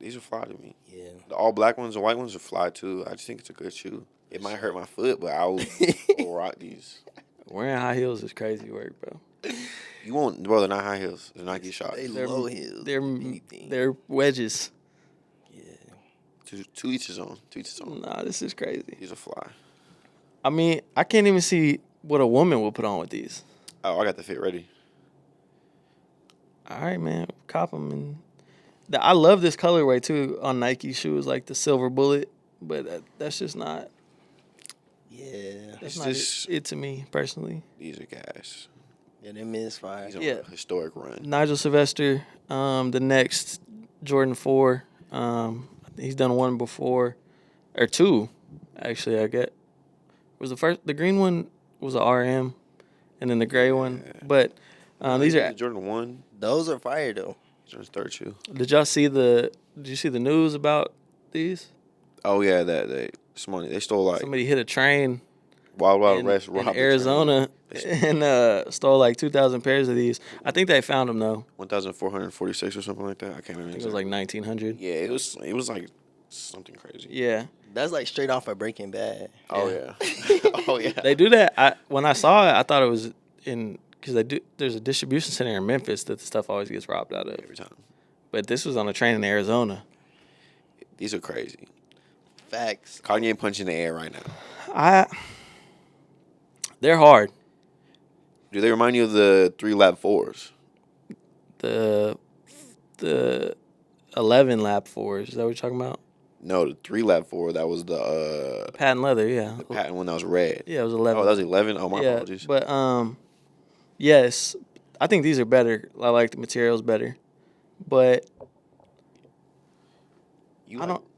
It These are fly to me. Yeah. The all black ones, the white ones are fly too. I just think it's a good shoe. It might hurt my foot, but I will rock these. Wearing high heels is crazy work, bro. You won't, bro. They're not high heels. They're Nike shots. They're low heels. They're wedges. Yeah. To each his own. To each his own. Nah, this is crazy. These are fly. I mean, I can't even see what a woman will put on with these. Oh, I got the fit ready. All right, man. Cop them. And I love this colorway, too, on Nike shoes, like the silver bullet. But that's just not... Yeah. That's not it to me, personally. These are gas. Yeah, them is fire. These are a historic run. Nigel Sylvester, the next Jordan 4. He's done one before. Or two, actually, I get. Was the green one was a RM, and then the gray one. But these are... Jordan 1. Those are fire, though. Jordan's third shoe. Did you see the news about these? Oh, yeah, they stole like... Somebody hit a train Wild in West robbed Arizona and stole like 2,000 pairs of these. I think they found them, though. 1,446 or something like that. I can't remember. I think it was like 1,900. Yeah, it was like something crazy. Yeah. That's like straight off of Breaking Bad. Oh, yeah. Oh, yeah. They do that. When I saw it, I thought it was because there's a distribution center in Memphis that the stuff always gets robbed out of. Every time. But this was on a train in Arizona. These are crazy. Facts. Kanye punching the air right now. They're hard. Do they remind you of the 3 lap 4s? The 11 lap 4s. Is that what you're talking about? No, the 3 lap 4. That was the Patent leather, yeah. the patent one that was red. Yeah, it was 11. Oh, that was 11. Oh, my apologies. But yes, I think these are better. I like the materials better. But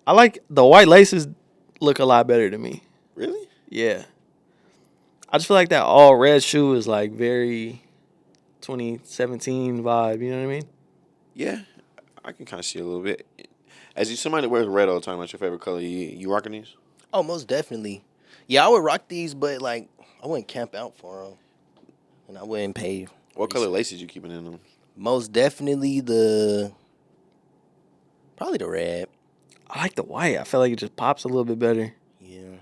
I like the white laces look a lot better to me. Really? Yeah. I just feel like that all red shoe is like very 2017 vibe, you know what I mean? Yeah, I can kind of see a little bit. As somebody that wears red all the time, what's your favorite color? You rocking these? Oh, most definitely. Yeah, I would rock these, but like I wouldn't camp out for them, and I wouldn't pay. What color laces you keeping in them? Most definitely probably the red. I like the white. I feel like it just pops a little bit better Yeah.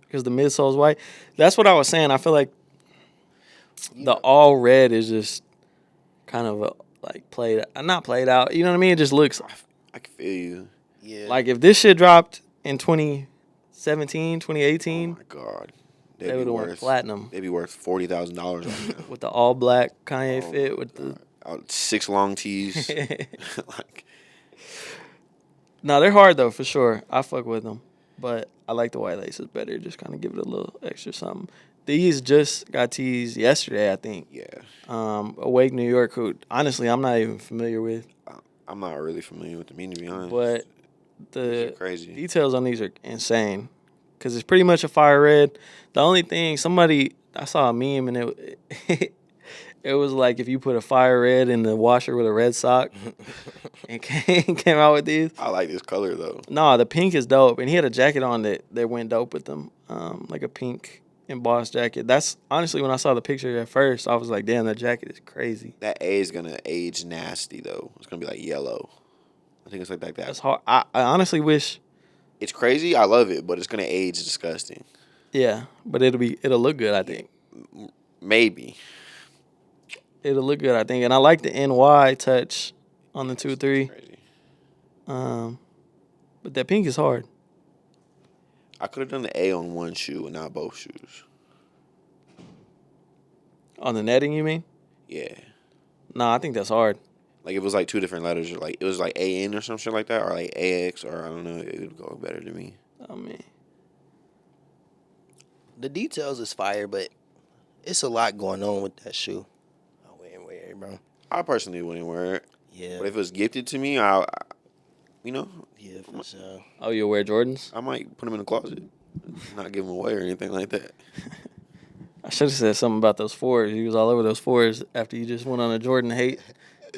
because the midsole's white. That's what I was saying. I feel like the all red is just kind of not played out. You know what I mean? It just looks I can feel you. Yeah. like if this shit dropped in 2017, 2018, Oh my God, they would have went platinum. They'd be worth $40,000 right now. With the all black Kanye fit with the 6 long tees. Like, no, they're hard though for sure. I fuck with them, but I like the white laces better. Just kind of give it a little extra something. These just got teased yesterday, I think. yeah. Awake New York, who honestly I'm not even familiar with, I'm not really familiar with the mean, to be honest. but These are the crazy. details on these are insane. Cause it's pretty much a fire red. The only thing I saw a meme and it it was like if you put a fire red in the washer with a red sock and came out with these. I like this color though. No, the pink is dope, and he had a jacket on that went dope with them, like a pink embossed jacket. That's honestly when I saw the picture at first, I was like, damn, that jacket is crazy. That A is gonna age nasty though. It's gonna be like yellow. I think it's like that. That's hard. I honestly wish. It's crazy. I love it, but it's gonna age disgusting. Yeah, but it'll look good. I think Maybe. it'll look good. I think, and I like the NY touch on the 2-3. Crazy. But that pink is hard. I could have done the A on one shoe and not both shoes. On the netting, you mean? Yeah. Nah, I think that's hard. Like, if it was like 2 different letters, or like it was like AN or some shit like that, or like AX, or I don't know, it would go better to me. I mean, The details is fire, but it's a lot going on with that shoe. I wouldn't wear it, bro. I personally wouldn't wear it. Yeah. But if it was gifted to me, you know, Yeah, for sure. oh, you'll wear Jordans? I might put them in the closet, not give them away or anything like that. I should have said something about those 4s. You was all over those 4s after you just went on a Jordan hate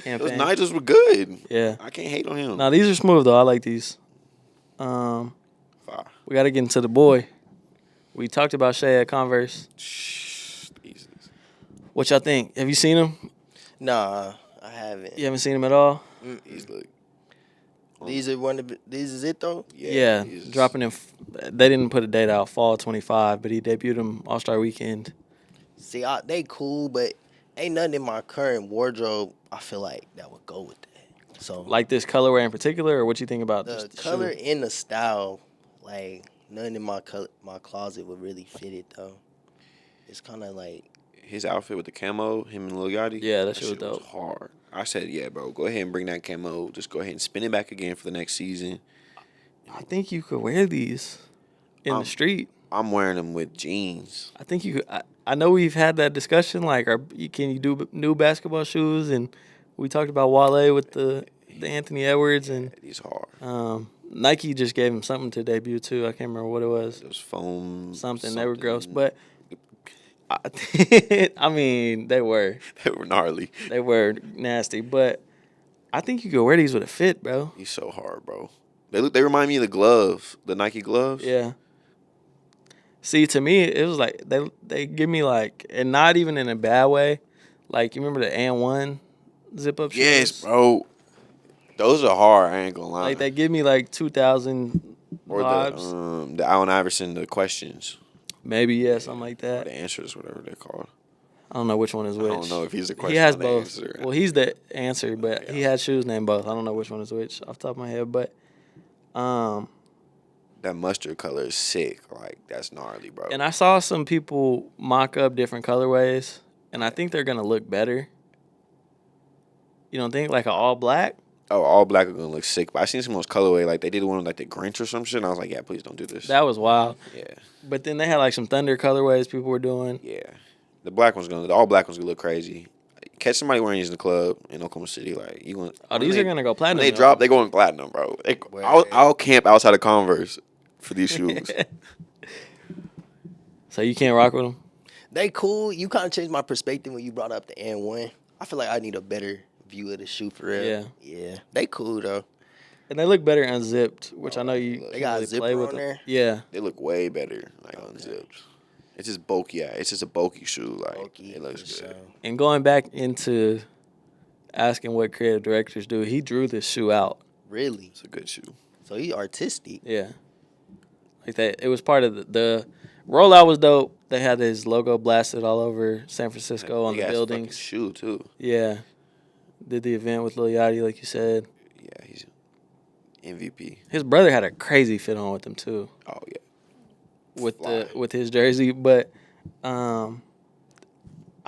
campaign. Those Nigels were good. Yeah. I can't hate on him. Now these are smooth though. I like these. Fire. We got to get into the boy. We talked about Shea at Converse. Jesus. What y'all think? Have you seen him? Nah, I haven't. You haven't seen him at all? He's like These is it though. Yeah, dropping in. They didn't put a date out, fall 25, but he debuted him All-Star Weekend. See, they cool, but ain't nothing in my current wardrobe. I feel like that would go with that. So like this colorway in particular, or what you think about the the color shoe? and the style, like nothing in my closet would really fit it though. It's kind of like his outfit with the camo, him and Lil Yachty. Yeah, that shit was dope. Hard. I said, yeah, bro, go ahead and bring that camo. Just go ahead and spin it back again for the next season. I think you could wear these in the street. I'm wearing them with jeans. I think you could. I know we've had that discussion. Like, can you do new basketball shoes? And we talked about Wale with the Anthony Edwards, and He's hard. Nike just gave him something to debut too. I can't remember what it was. Those foam Something. They were gross, but I mean, they were gnarly. They were nasty, but I think you could wear these with a fit, bro. He's so hard, bro. They remind me of the gloves, the Nike gloves. Yeah. See, to me, it was like they give me like, and not even in a bad way. Like, you remember the And1 zip up shoes? Yes, bro. Those are hard. I ain't gonna lie. Like, they give me like 2000 or vibes. The Allen Iverson, the questions, Maybe, yeah, something like or that. the answers, whatever they're called. I don't know which one is which. I don't know if he's the question. He has or the both. answer. Well, he's the answer, but he had shoes named both. I don't know which one is which off the top of my head, but that mustard color is sick. Like, that's gnarly, bro. and I saw some people mock up different colorways, and I think they're gonna look better. You don't think, like an all black? Oh, all black are gonna look sick. But I seen some of those colorway, like they did one with like the Grinch or some shit. And I was like, yeah, please don't do this. That was wild. Yeah, But then they had like some thunder colorways people were doing. yeah. The all black ones gonna look crazy. Catch somebody wearing these in the club in Oklahoma City, like you gonna. Oh, these are gonna go platinum. When they drop, they going platinum, bro. I'll camp outside of Converse for these shoes. So you can't rock with them? they cool. You kind of changed my perspective when you brought up the N1. I feel like I need a better view of the shoe for real. Yeah. They cool though. And they look better unzipped, which I know you They got really a zipper play with on them. there? Yeah. They look way better, like unzipped. It's just bulky. Yeah, it's just a bulky shoe. Like Bulky, it looks for good. sure. And going back into asking what creative directors do, he drew this shoe out. Really? It's a good shoe. So he artistic. Yeah. Like that. It was part of the rollout was dope. They had his logo blasted all over San Francisco on the Big-ass fucking buildings. shoe too. Yeah. Did the event with Lil Yachty, like you said. Yeah, he's MVP. His brother had a crazy fit on with him too. Oh yeah. With his jersey, but I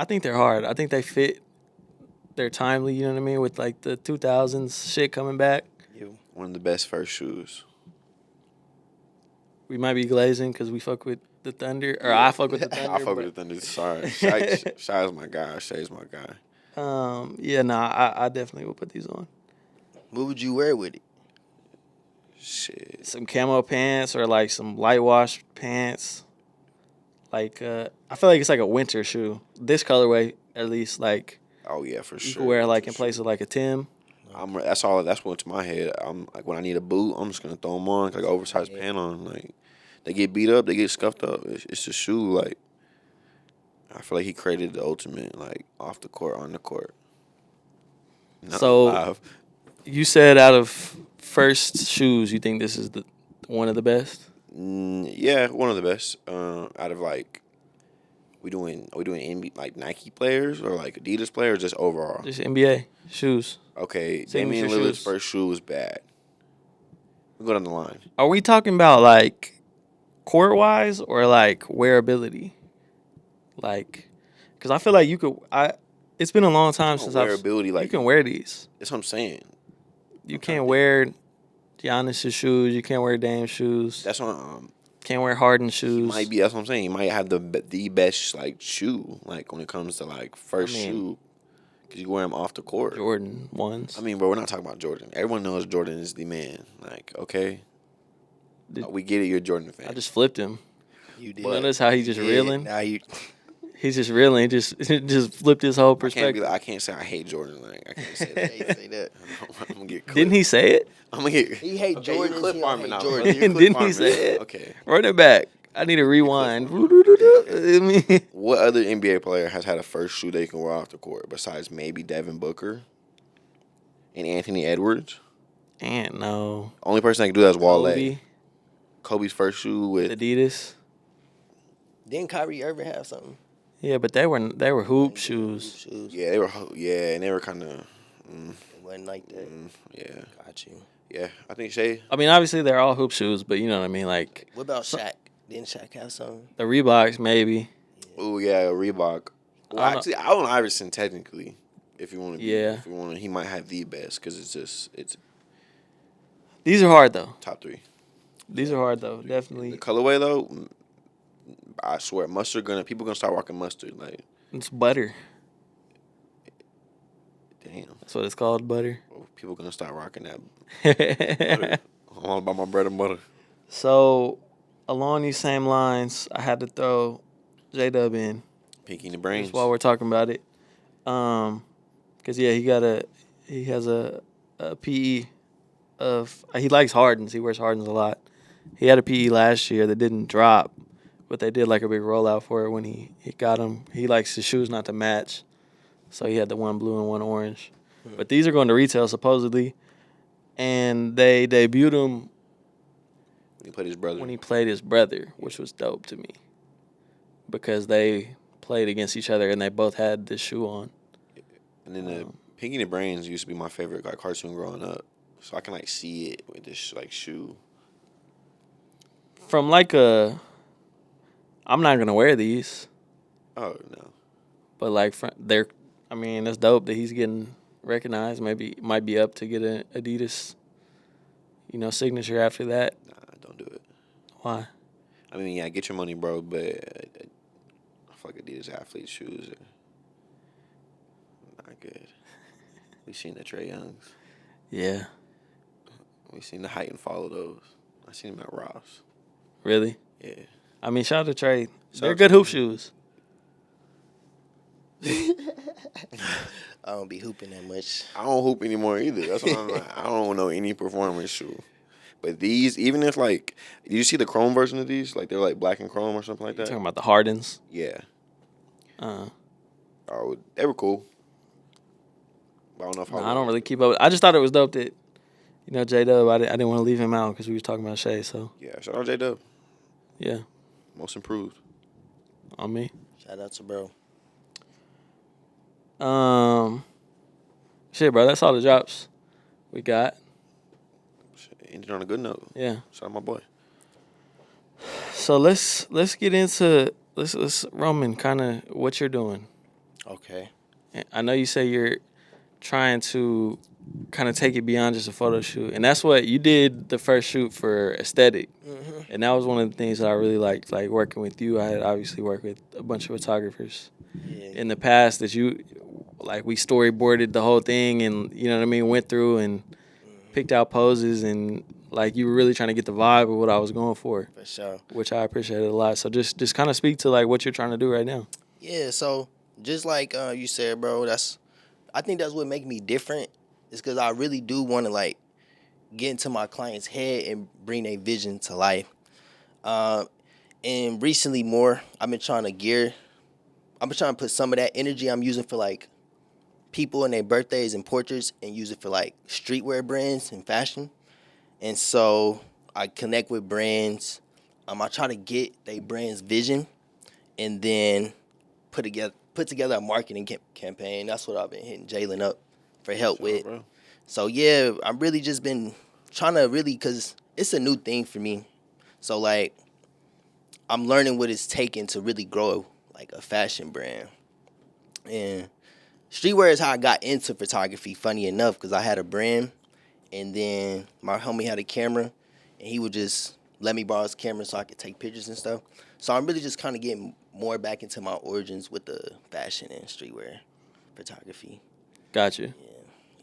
think they're hard. I think they fit. They're timely, you know what I mean, with like the 2000s shit coming back. One of the best first shoes. We might be glazing because we fuck with the Thunder, or I fuck with the Thunder. I fuck with the Thunder. Sorry, Shy's my guy. Shay's my guy. Yeah, nah, I definitely will put these on. What would you wear with it? Shit. Some camo pants or like some light wash pants. Like I feel like it's like a winter shoe. This colorway, at least, like Oh yeah, for you sure. can wear like in place of like a Tim. That's all. That's what's in my head. I'm like when I need a boot, I'm just gonna throw them on, like oversized pant on. Like they get beat up, they get scuffed up. It's a shoe. Like I feel like he created the ultimate, like off the court, on the court. Not So live. you said out of first shoes, you think this is the one of the best? Yeah, one of the best. Out of like, are we doing NBA, like Nike players or like Adidas players, just overall? Just NBA shoes. Okay, Same with Damian your Lillard's shoes. first shoe was bad. We go down the line. Are we talking about like court wise or like wearability? Like, because I feel like you could. It's been a long time since Wearability, like you can wear these. that's what I'm saying. You can't wear Giannis's shoes. You can't wear Dame's shoes. That's what Can't wear Harden's shoes. might be. That's what I'm saying. You might have the best like shoe, like when it comes to like first shoe, because you wear them off the court. Jordan ones. I mean, bro, we're not talking about Jordan. Everyone knows Jordan is the man. Like, okay, we get it. You're a Jordan fan. I just flipped him. You did. Notice how he just reeling. Now you. He's just reeling. He just flipped his whole perspective. I can't say I hate Jordan. Like, I can't say that. Can't say that. I'm gonna get clipped. Didn't he say it? I'm gonna get. He hate Okay, you Jordans, clip he don't farming hate now. Jordans. Okay, you clip Didn't he farming. say it? Okay. Run it back. I need to rewind. I mean, What other NBA player has had a first shoe they can wear off the court besides maybe Devin Booker and Anthony Edwards? And no. Only person that can do that is Wale. Kobe. Kobe's first shoe with Adidas. Didn't Kyrie Irving have something? Yeah, but they were hoop shoes. Yeah, they were. Yeah, and they were kind of. It wasn't like that. Yeah. Got you. Yeah, I think Shea. I mean, obviously they're all hoop shoes, but you know what I mean. Like, What about Shaq? Didn't Shaq have something? the Reeboks, maybe. Oh yeah, Reebok. Well, actually, Allen Iverson technically, if you want to. If you want to, he might have the best because it's These are hard though. top 3. These are hard though. Definitely. The colorway though, I swear, people gonna start rocking mustard. Like, It's butter. damn, That's what it's called, butter. people gonna start rocking that. Butter. I'm all about my bread and butter. So, along these same lines, I had to throw J-Dub in. Pinky in the brains. Just while we're talking about it. Cause yeah, he has a PE of, he likes Hardens. He wears Hardens a lot. He had a PE last year that didn't drop, but they did like a big rollout for it when he got him. He likes his shoes not to match, so he had the one blue and one orange. But these are going to retail supposedly, and they debuted him He played his brother. when he played his brother, which was dope to me because they played against each other and they both had this shoe on. And then the Pinky in the Brains used to be my favorite like cartoon growing up, so I can like see it with this like shoe. From like I'm not gonna wear these, Oh no. but like I mean, it's dope that he's getting recognized. Maybe might be up to get an Adidas, signature after that. Nah, don't do it. Why? I mean, yeah, get your money, bro, but I feel like Adidas athlete shoes are not good. We seen the Trae Youngs. Yeah. We seen the height and follow those. I seen them at Ross. Really? Yeah. I mean, shout out to Trey. They're out good to hoop him. shoes. I don't be hooping that much. I don't hoop anymore either. That's what I'm like. I don't know any performance shoe. But these, even if like, did you see the chrome version of these? Like they're like black and chrome or something like You that. talking about the Hardens? Yeah. Uh, Oh, they were cool. But I don't know if I don't really keep up. I just thought it was dope that, J-Dub, I didn't want to leave him out because we was talking about Shea. So, Yeah, shout out J-Dub. yeah, Most improved. on me. Shout out to bro. Shit, bro, that's all the drops we got. Ended on a good note. Yeah. Shout out my boy. So let's get into let's Roman kind of what you're doing. Okay. I know you say you're trying to kind of take it beyond just a photo shoot, and that's what you did the first shoot for aesthetic, and that was one of the things that I really liked. Like working with you, I had obviously worked with a bunch of photographers in the past that we storyboarded the whole thing, and you know what I mean, went through and picked out poses, and like you were really trying to get the vibe of what I was going for. For sure. Which I appreciated a lot. So just kind of speak to like what you're trying to do right now. Yeah, so just like you said, bro, I think that's what makes me different. Is because I really do want to like get into my client's head and bring their vision to life. And recently more, I've been trying to put some of that energy I'm using for like people and their birthdays and portraits and use it for like streetwear brands and fashion. And so I connect with brands. I try to get their brand's vision and then put together a marketing campaign. That's what I've been hitting Jalen up for help with. Bro. So yeah, I've really just been trying to because it's a new thing for me. So like, I'm learning what it's taking to really grow like a fashion brand. And streetwear is how I got into photography, funny enough, because I had a brand, and then my homie had a camera, and he would just let me borrow his camera so I could take pictures and stuff. So I'm really just kind of getting more back into my origins with the fashion and streetwear photography. Got you.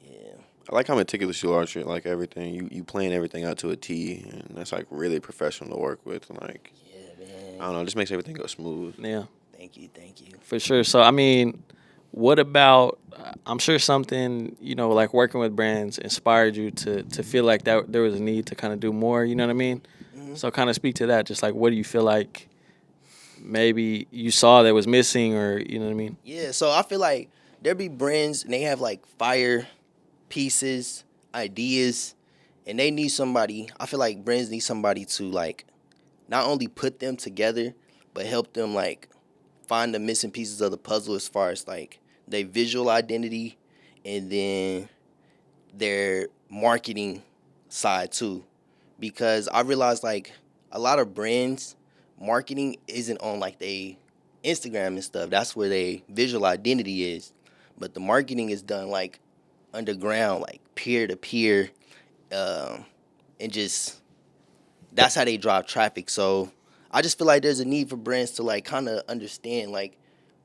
Yeah. I like how meticulous you are. Like everything, you plan everything out to a T, and that's like really professional to work with. And like, Yeah, man. I don't know, it just makes everything go smooth. Yeah. Thank you. For sure. So I mean, what about? I'm sure something like working with brands inspired you to feel like that there was a need to kind of do more. You know what I mean? Mm-hmm. So kind of speak to that. Just like, what do you feel like? Maybe you saw that was missing, or you know what I mean? Yeah. So I feel like there be brands and they have like fire pieces, ideas, and they need somebody. I feel like brands need somebody to like not only put them together, but help them like find the missing pieces of the puzzle as far as like their visual identity and then their marketing side too. Because I realized like a lot of brands marketing isn't on like they Instagram and stuff. That's where they visual identity is. But the marketing is done like underground, like peer to peer, and just that's how they drive traffic. So I just feel like there's a need for brands to like kind of understand like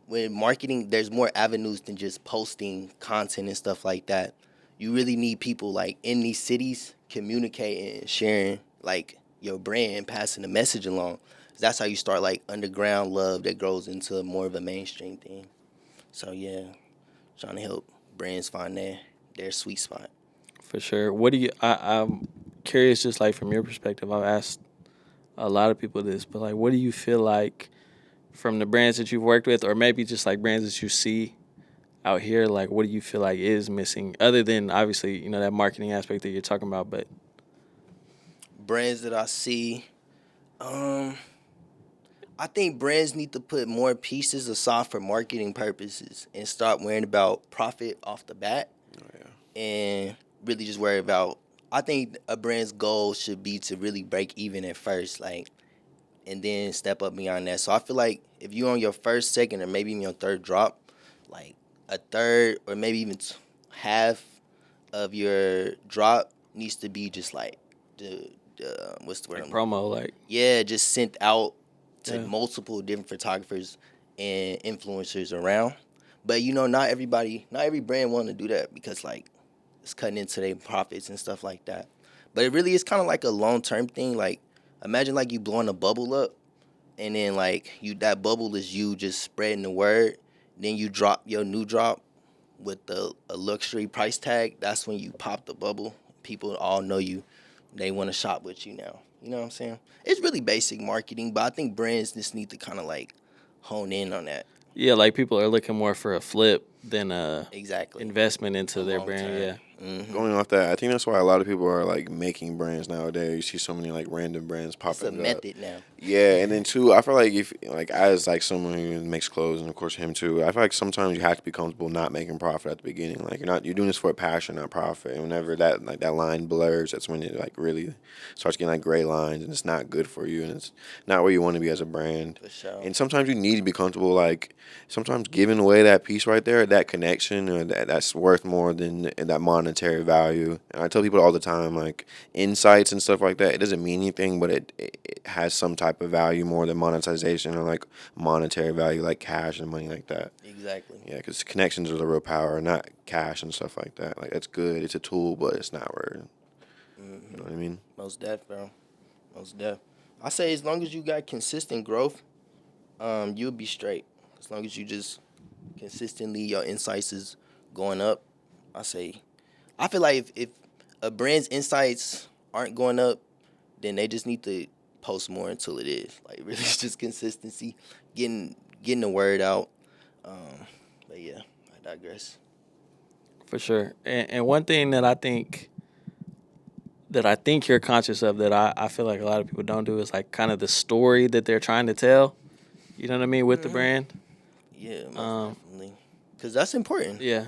when marketing, there's more avenues than just posting content and stuff like that. You really need people like in these cities communicating and sharing like your brand, passing the message along. That's how you start like underground love that grows into more of a mainstream thing. So yeah, trying to help brands find their sweet spot. For sure. What do you? I'm curious, just like from your perspective. I've asked a lot of people this, but like, what do you feel like from the brands that you've worked with, or maybe just like brands that you see out here? Like, what do you feel like is missing, other than obviously that marketing aspect that you're talking about? But Brands that I see, um, I think brands need to put more pieces aside for marketing purposes and start worrying about profit off the bat. Oh, yeah. And really just worry about. I think a brand's goal should be to really break even at first, like, and then step up beyond that. So I feel like if you're on your first, second, or maybe even your third drop, like a third or maybe even half of your drop needs to be just like the what's the word? like promo, like Yeah, just sent out to yeah, multiple different photographers and influencers around. But not every brand want to do that because like it's cutting into their profits and stuff like that. But it really is kind of like a long term thing. Like imagine like you blowing a bubble up, and then like that bubble is you just spreading the word. Then you drop your new drop with a luxury price tag. That's when you pop the bubble. People all know you. They want to shop with you now. You know what I'm saying? It's really basic marketing, but I think brands just need to kind of like hone in on that. yeah, like people are looking more for a flip than a Exactly. investment into A their long brand. term. Yeah, Going off that, I think that's why a lot of people are like making brands nowadays. You see so many like random brands It's a popping up. method now. Yeah, and then too, I feel like if like as like someone who makes clothes and of course him too, I feel like sometimes you have to be comfortable not making profit at the beginning. Like you're doing this for a passion, not profit. And whenever that line blurs, that's when it like really starts getting like gray lines, and it's not good for you, and it's not where you want to be as a brand. For sure. And sometimes you need to be comfortable, like sometimes giving away that piece right there, that connection, or that's worth more than that monetary value. And I tell people all the time, like insights and stuff like that, it doesn't mean anything, but it has some type of value more than monetization or like monetary value, like cash and money like that. Exactly. Yeah, because connections are the real power, not cash and stuff like that. Like that's good, it's a tool, but it's not where. You know what I mean? Most def, bro. Most def. I say as long as you got consistent growth, you'll be straight. As long as you just consistently your insights is going up, I feel like if a brand's insights aren't going up, then they just need to post more until it is. Like really it's just consistency, getting the word out. But yeah, I digress. for sure. And one thing that I think you're conscious of that I feel like a lot of people don't do is like kind of the story that they're trying to tell. You know what I mean with the brand. Yeah, most definitely. Cause that's important. Yeah,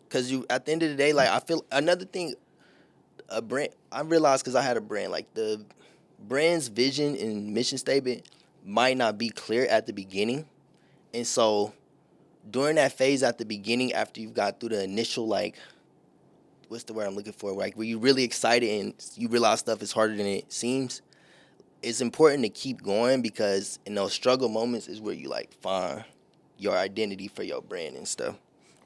Cause you at the end of the day, like I feel another thing, a brand. I realized because I had a brand, like the brand's vision and mission statement might not be clear at the beginning, and so during that phase at the beginning, after you've got through the initial like, what's the word I'm looking for? Like where you're really excited and you realize stuff is harder than it seems. It's important to keep going because in those struggle moments is where you like find your identity for your brand and stuff.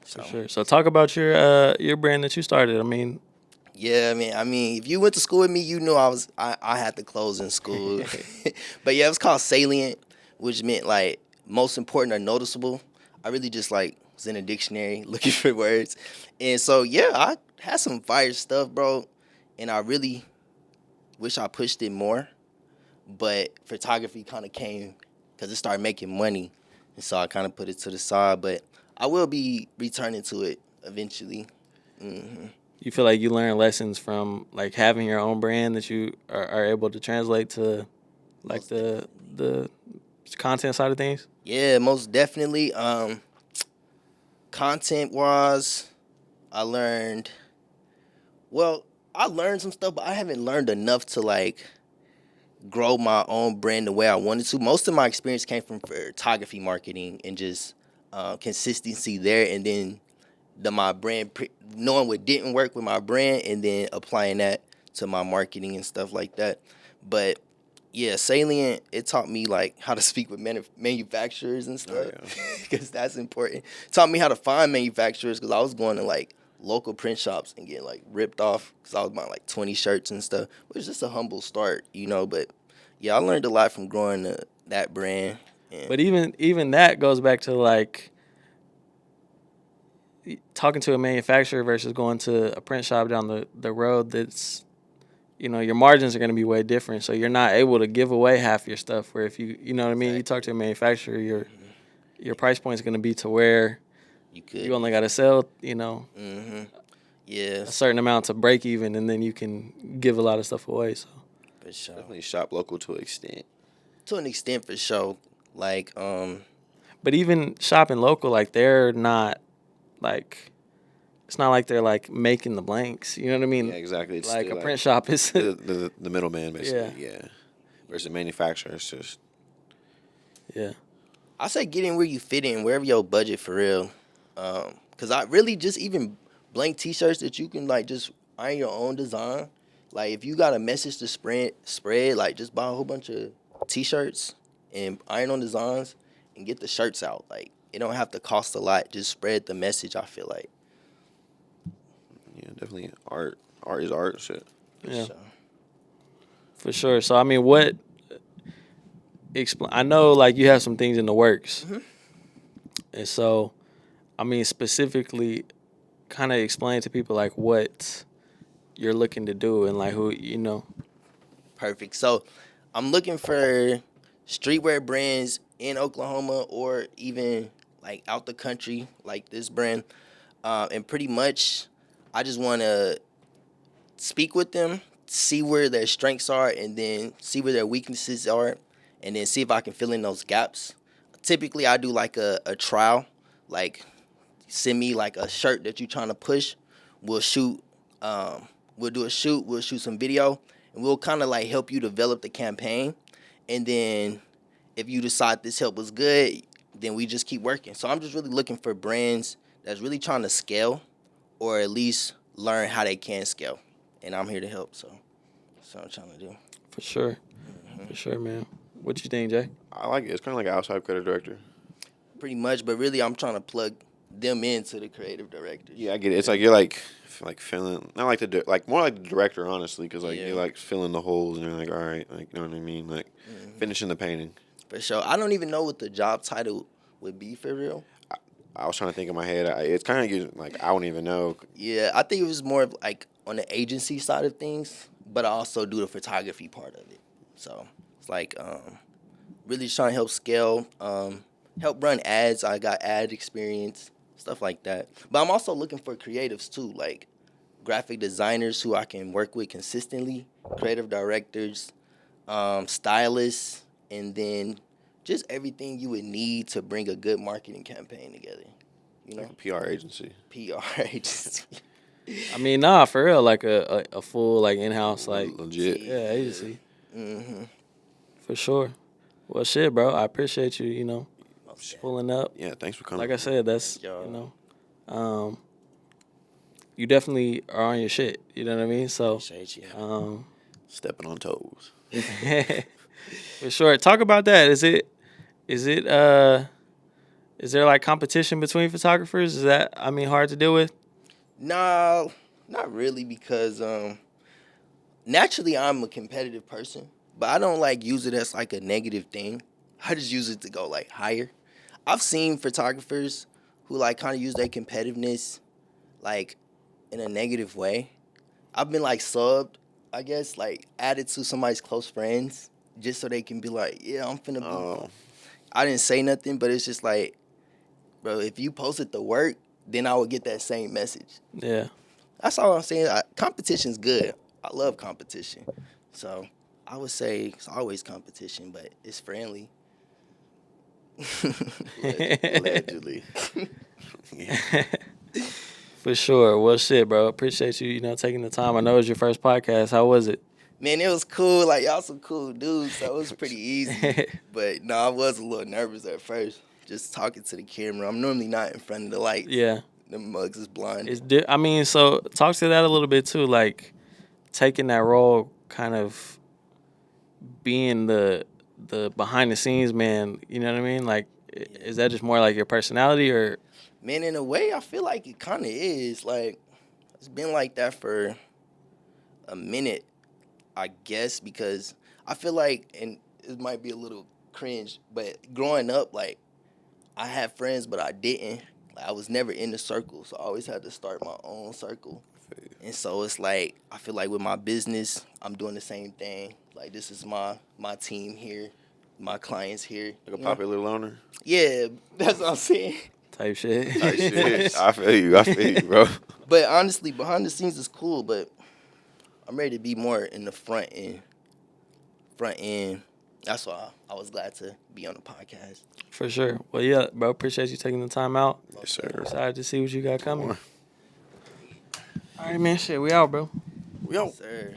So, for sure. So talk about your brand that you started. I mean, yeah, I mean, if you went to school with me, you knew I had the clothes in school. But yeah, it was called Salient, which meant like most important or noticeable. I really just like was in a dictionary looking for words. And so yeah, I had some fire stuff, bro. And I really wish I pushed it more. But photography kind of came because it started making money. And so I kind of put it to the side. But I will be returning to it eventually. Mm-hmm. you feel like you learn lessons from like having your own brand that you are able to translate to like the content side of things? Yeah, most definitely. Content wise, I learned. Well, I learned some stuff, but I haven't learned enough to like grow my own brand the way I wanted to. Most of my experience came from photography marketing and just consistency there, and then my brand, knowing what didn't work with my brand, and then applying that to my marketing and stuff like that. But yeah, Salient, it taught me like how to speak with manufacturers and stuff, because that's important. It taught me how to find manufacturers, because I was going to like local print shops and getting like ripped off because I was buying like 20 shirts and stuff, which is just a humble start, you know. But yeah, I learned a lot from growing that brand. And But even that goes back to like talking to a manufacturer versus going to a print shop down the road. That's, you know, your margins are going to be way different, so you're not able to give away half your stuff. Where if you know what I mean, you talk to a manufacturer, your price point is going to be to where you only got to sell, you know, a certain amount to break even, and then you can give a lot of stuff away. So for sure, definitely shop local to an extent. To an extent, for sure. Like, but even shopping local, like they're not like. It's not like they're like making the blanks. You know what I mean? Yeah, exactly. It's like a print shop is the middleman, basically. Yeah. Versus manufacturer, it's just. Yeah. I say get in where you fit in, wherever your budget for real. Cause I really just even blank T-shirts that you can like just iron your own design. Like if you got a message to spread, like just buy a whole bunch of T-shirts and iron on designs and get the shirts out. Like it don't have to cost a lot. Just spread the message. I feel like. Yeah, definitely art. Art is art. Shit. Yeah. For sure. So I mean, what? I know like you have some things in the works, and so, I mean, specifically, kind of explain to people like what you're looking to do and like who you know. Perfect. So, I'm looking for streetwear brands in Oklahoma or even like out the country, like this brand, and pretty much, I just want to speak with them, see where their strengths are, and then see where their weaknesses are, and then see if I can fill in those gaps. Typically, I do like a trial, like send me like a shirt that you're trying to push. We'll shoot, we'll do a shoot, we'll shoot some video, and we'll kind of like help you develop the campaign. And then if you decide this help was good, then we just keep working. So I'm just really looking for brands that's really trying to scale, or at least learn how they can scale. And I'm here to help, so that's what I'm trying to do. For sure. For sure, man. What you think, Jay? I like it. It's kind of like an outside creative director. Pretty much, but really I'm trying to plug them into the creative directors. Yeah, I get it. It's like you're like filling, not like more like the director, honestly, because like you're like filling the holes and you're like, all right, like, you know what I mean, like finishing the painting. For sure. I don't even know what the job title would be for real. I was trying to think in my head. It's kind of like I don't even know. Yeah, I think it was more of like on the agency side of things, but I also do the photography part of it. So it's like really trying to help scale, help run ads. I got ad experience, stuff like that. But I'm also looking for creatives too, like graphic designers who I can work with consistently, creative directors, stylists, and then just everything you would need to bring a good marketing campaign together. You know? Like a PR agency. PR agency. I mean, nah, for real, like a full like in-house like legit. Yeah, agency. For sure. Well, shit, bro. I appreciate you. You know, pulling up. Yeah, thanks for coming. Like I said, that's you know, you definitely are on your shit. You know what I mean? So, Appreciate you. Stepping on toes. For sure. Talk about that. Is there like competition between photographers? Is that, I mean, hard to deal with? No, not really, because naturally I'm a competitive person, but I don't like use it as like a negative thing. I just use it to go like higher. I've seen photographers who like kind of use their competitiveness like in a negative way. I've been like subbed, I guess, like added to somebody's close friends just so they can be like, yeah, I'm finna be. I didn't say nothing, but it's just like, bro, if you posted the work, then I would get that same message. Yeah. That's all I'm saying. Competition's good. I love competition. So I would say it's always competition, but it's friendly. Allegedly. Yeah. For sure. Well, shit, bro. Appreciate you, taking the time. I know it was your first podcast. How was it? Man, it was cool. Like, y'all some cool dudes, so it was pretty easy. But, no, I was a little nervous at first, just talking to the camera. I'm normally not in front of the lights. Yeah. The mugs is blind. So talk to that a little bit, too. Like, taking that role, kind of being the behind-the-scenes man, you know what I mean? Like, is that just more like your personality or... Man, in a way, I feel like it kind of is. Like, it's been like that for a minute, I guess, because I feel like, and it might be a little cringe, but growing up, like, I had friends, but I didn't. Like, I was never in the circle, so I always had to start my own circle. And so it's like, I feel like with my business, I'm doing the same thing. Like, this is my team here, my clients here. Like a popular loner? Yeah, that's what I'm saying. Type shit. I feel you, bro. But honestly, behind the scenes is cool, but I'm ready to be more in the front end. That's why I was glad to be on the podcast. For sure. Well, yeah, bro. Appreciate you taking the time out. Yes, sir. Excited to see what you got coming. All right, man. Shit, we out, bro. We out. Yes, sir.